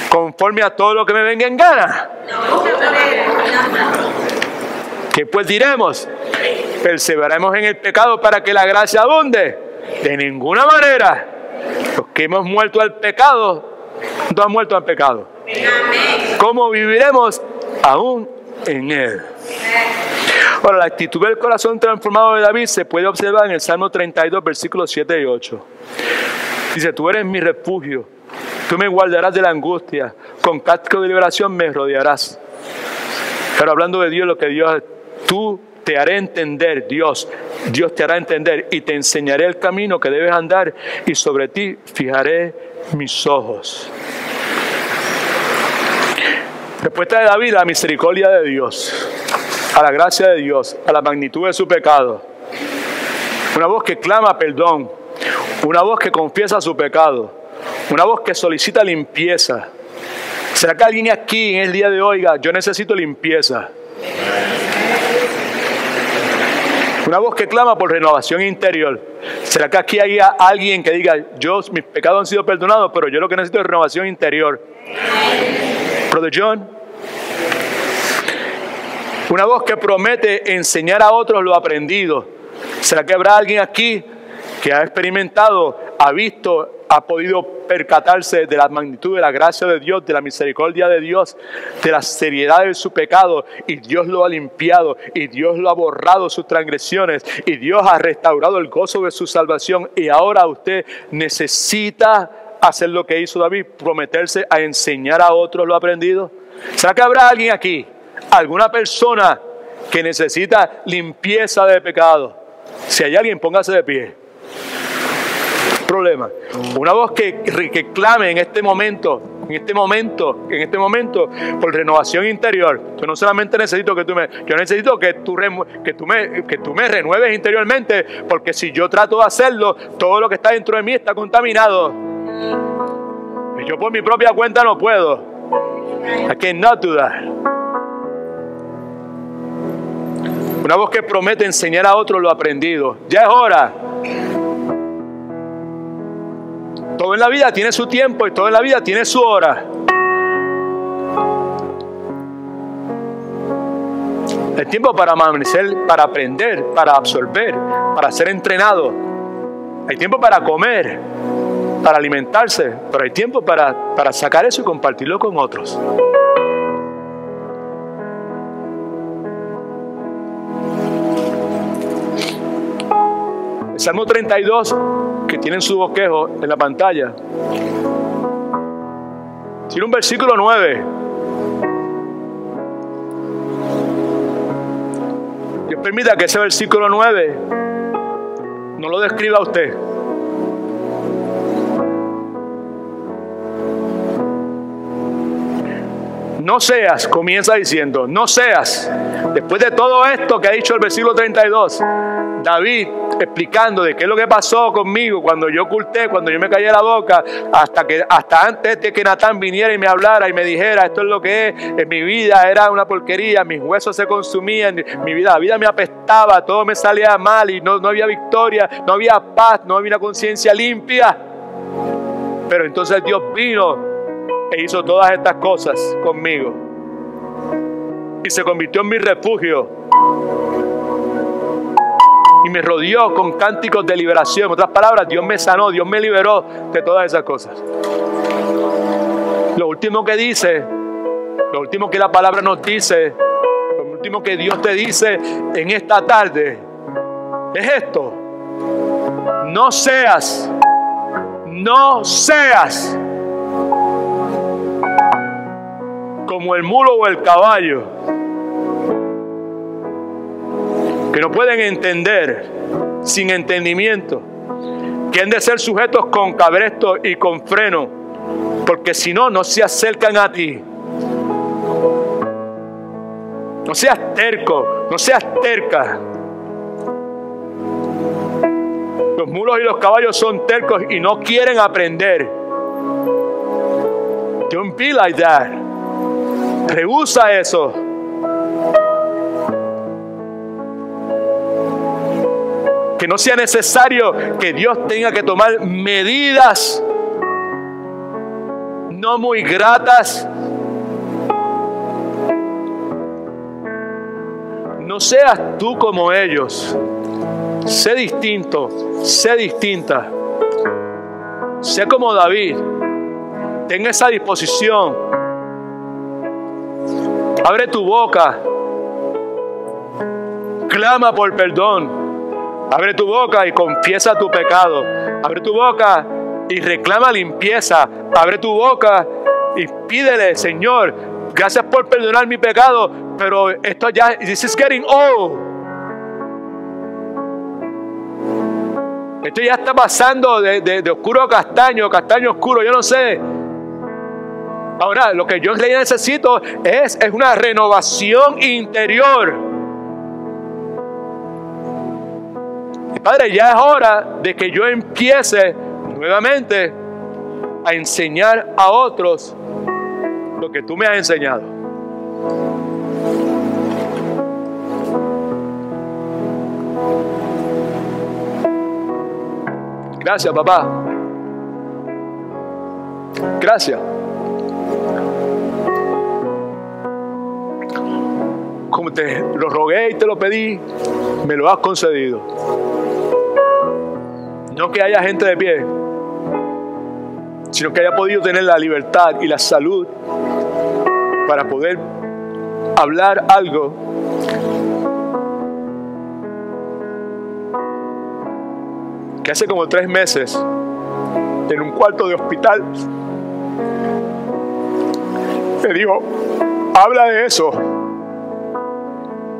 conforme a todo lo que me venga en gana? ¿Qué pues diremos? ¿Perseveraremos en el pecado para que la gracia abunde? De ninguna manera. Los que hemos muerto al pecado, no han muerto al pecado. ¿Cómo viviremos aún en él? Ahora, la actitud del corazón transformado de David se puede observar en el Salmo 32, versículos 7 y 8. Dice, tú eres mi refugio, tú me guardarás de la angustia, con casco de liberación me rodearás. Pero hablando de Dios, lo que Dios, tú te haré entender, Dios te hará entender y te enseñaré el camino que debes andar y sobre ti fijaré mis ojos. Respuesta de David, a la misericordia de Dios, a la gracia de Dios, a la magnitud de su pecado. Una voz que clama perdón, una voz que confiesa su pecado, una voz que solicita limpieza. ¿Será que alguien aquí en el día de hoy diga, yo necesito limpieza? Una voz que clama por renovación interior. ¿Será que aquí hay alguien que diga, mis pecados han sido perdonados, pero yo lo que necesito es renovación interior? Brother John. Una voz que promete enseñar a otros lo aprendido. ¿Será que habrá alguien aquí que ha experimentado, ha visto, ha podido percatarse de la magnitud de la gracia de Dios, de la misericordia de Dios, de la seriedad de su pecado, y Dios lo ha limpiado, y Dios lo ha borrado sus transgresiones, y Dios ha restaurado el gozo de su salvación, y ahora usted necesita hacer lo que hizo David, prometerse a enseñar a otros lo aprendido? ¿Será que habrá alguien aquí, alguna persona que necesita limpieza de pecado? Si hay alguien, póngase de pie. Problema. Una voz que clame en este momento por renovación interior. Yo no solamente necesito yo necesito que tú me renueves interiormente, porque si yo trato de hacerlo, todo lo que está dentro de mí está contaminado. Y yo por mi propia cuenta no puedo. I cannot do that. Una voz que promete enseñar a otros lo aprendido. Ya es hora. Todo en la vida tiene su tiempo y todo en la vida tiene su hora. Hay tiempo para amanecer, para aprender, para absorber, para ser entrenado. Hay tiempo para comer, para alimentarse, pero hay tiempo para sacar eso y compartirlo con otros. El Salmo 32, que tienen su bosquejo en la pantalla, tiene un versículo 9. Dios permita que ese versículo 9 no lo describa a usted. No seas, comienza diciendo, no seas Después de todo esto que ha dicho el versículo 32, David explicando de qué es lo que pasó conmigo cuando yo oculté, cuando yo me callé la boca, hasta antes de que Natán viniera y me hablara y me dijera esto es lo que es, en mi vida era una porquería, mis huesos se consumían, la vida me apestaba, todo me salía mal y no había victoria, no había paz, no había una conciencia limpia. Pero entonces Dios vino e hizo todas estas cosas conmigo y se convirtió en mi refugio y me rodeó con cánticos de liberación. En otras palabras, Dios me sanó, Dios me liberó de todas esas cosas. Lo último que dice, lo último que la palabra nos dice, lo último que Dios te dice en esta tarde es esto: no seas como el mulo o el caballo, que no pueden entender, sin entendimiento, que han de ser sujetos con cabresto y con freno, porque si no, no se acercan a ti. No seas terco, no seas terca. Los mulos y los caballos son tercos y no quieren aprender. Don't be like that. Rehúsa eso. Que no sea necesario que Dios tenga que tomar medidas no muy gratas. No seas tú como ellos. Sé distinto, sé distinta. Sé como David. Ten esa disposición. Abre tu boca. Clama por perdón. Abre tu boca y confiesa tu pecado. Abre tu boca y reclama limpieza. Abre tu boca y pídele: Señor, gracias por perdonar mi pecado, pero esto ya, this is getting old. Esto ya está pasando de oscuro a castaño, castaño oscuro, yo no sé. Ahora, lo que yo necesito es una renovación interior. Padre, ya es hora de que yo empiece nuevamente a enseñar a otros lo que tú me has enseñado. Gracias, papá. Gracias. Como te lo rogué y te lo pedí, me lo has concedido. No que haya gente de pie, sino que haya podido tener la libertad y la salud para poder hablar algo que hace como 3 meses en un cuarto de hospital me dijo: habla de eso,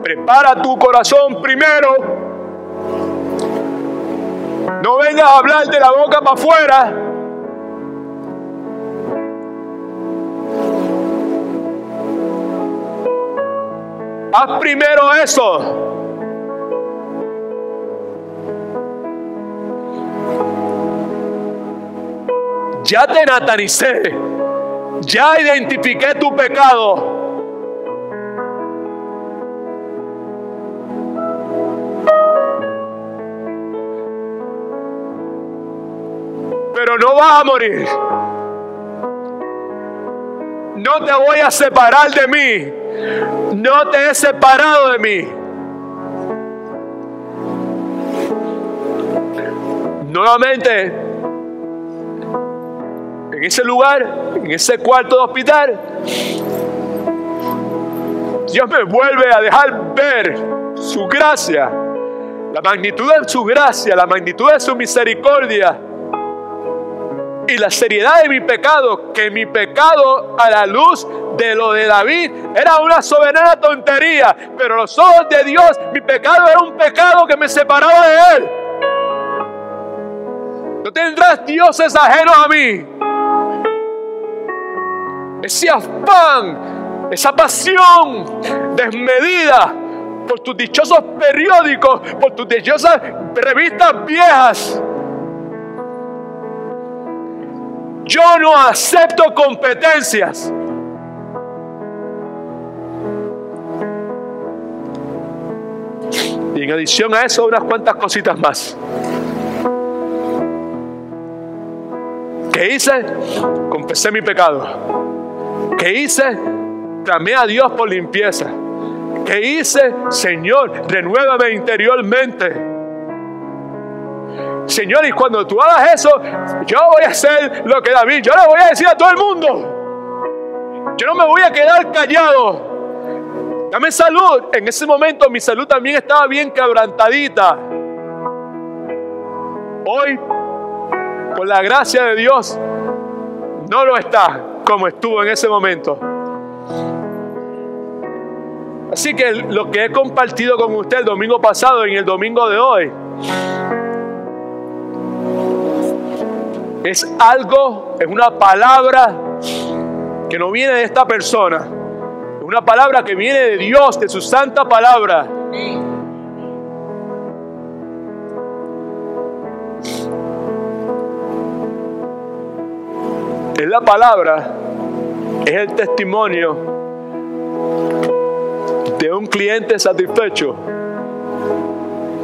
prepara tu corazón primero, no vengas a hablar de la boca para afuera. Haz primero eso. Ya te natanicé, ya identifiqué tu pecado. Pero no vas a morir. No te voy a separar de mí. No te he separado de mí. Nuevamente, en ese lugar, en ese cuarto de hospital, Dios me vuelve a dejar ver su gracia, la magnitud de su gracia, la magnitud de su misericordia y la seriedad de mi pecado, que mi pecado a la luz de lo de David era una soberana tontería, pero a los ojos de Dios mi pecado era un pecado que me separaba de Él. No tendrás dioses ajenos a mí. Ese afán, esa pasión desmedida por tus dichosos periódicos, por tus dichosas revistas viejas. Yo no acepto competencias. Y en adición a eso, unas cuantas cositas más. ¿Qué hice? Confesé mi pecado. ¿Qué hice? Clamé a Dios por limpieza. ¿Qué hice? Señor, renuévame interiormente. Señor, y cuando tú hagas eso, yo voy a hacer lo que David, yo le voy a decir a todo el mundo. Yo no me voy a quedar callado. Dame salud. En ese momento mi salud también estaba bien quebrantadita. Hoy, por la gracia de Dios, no lo está como estuvo en ese momento. Así que lo que he compartido con usted el domingo pasado y el domingo de hoy es algo, es una palabra que no viene de esta persona. Es una palabra que viene de Dios, de su santa palabra. Es la palabra, es el testimonio de un cliente satisfecho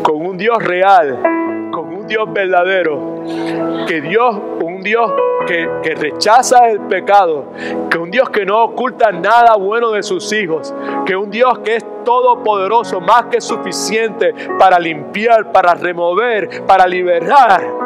con un Dios real, con un Dios verdadero, un Dios que rechaza el pecado, que un Dios que no oculta nada bueno de sus hijos, que un Dios que es todopoderoso, más que suficiente para limpiar, para remover, para liberar.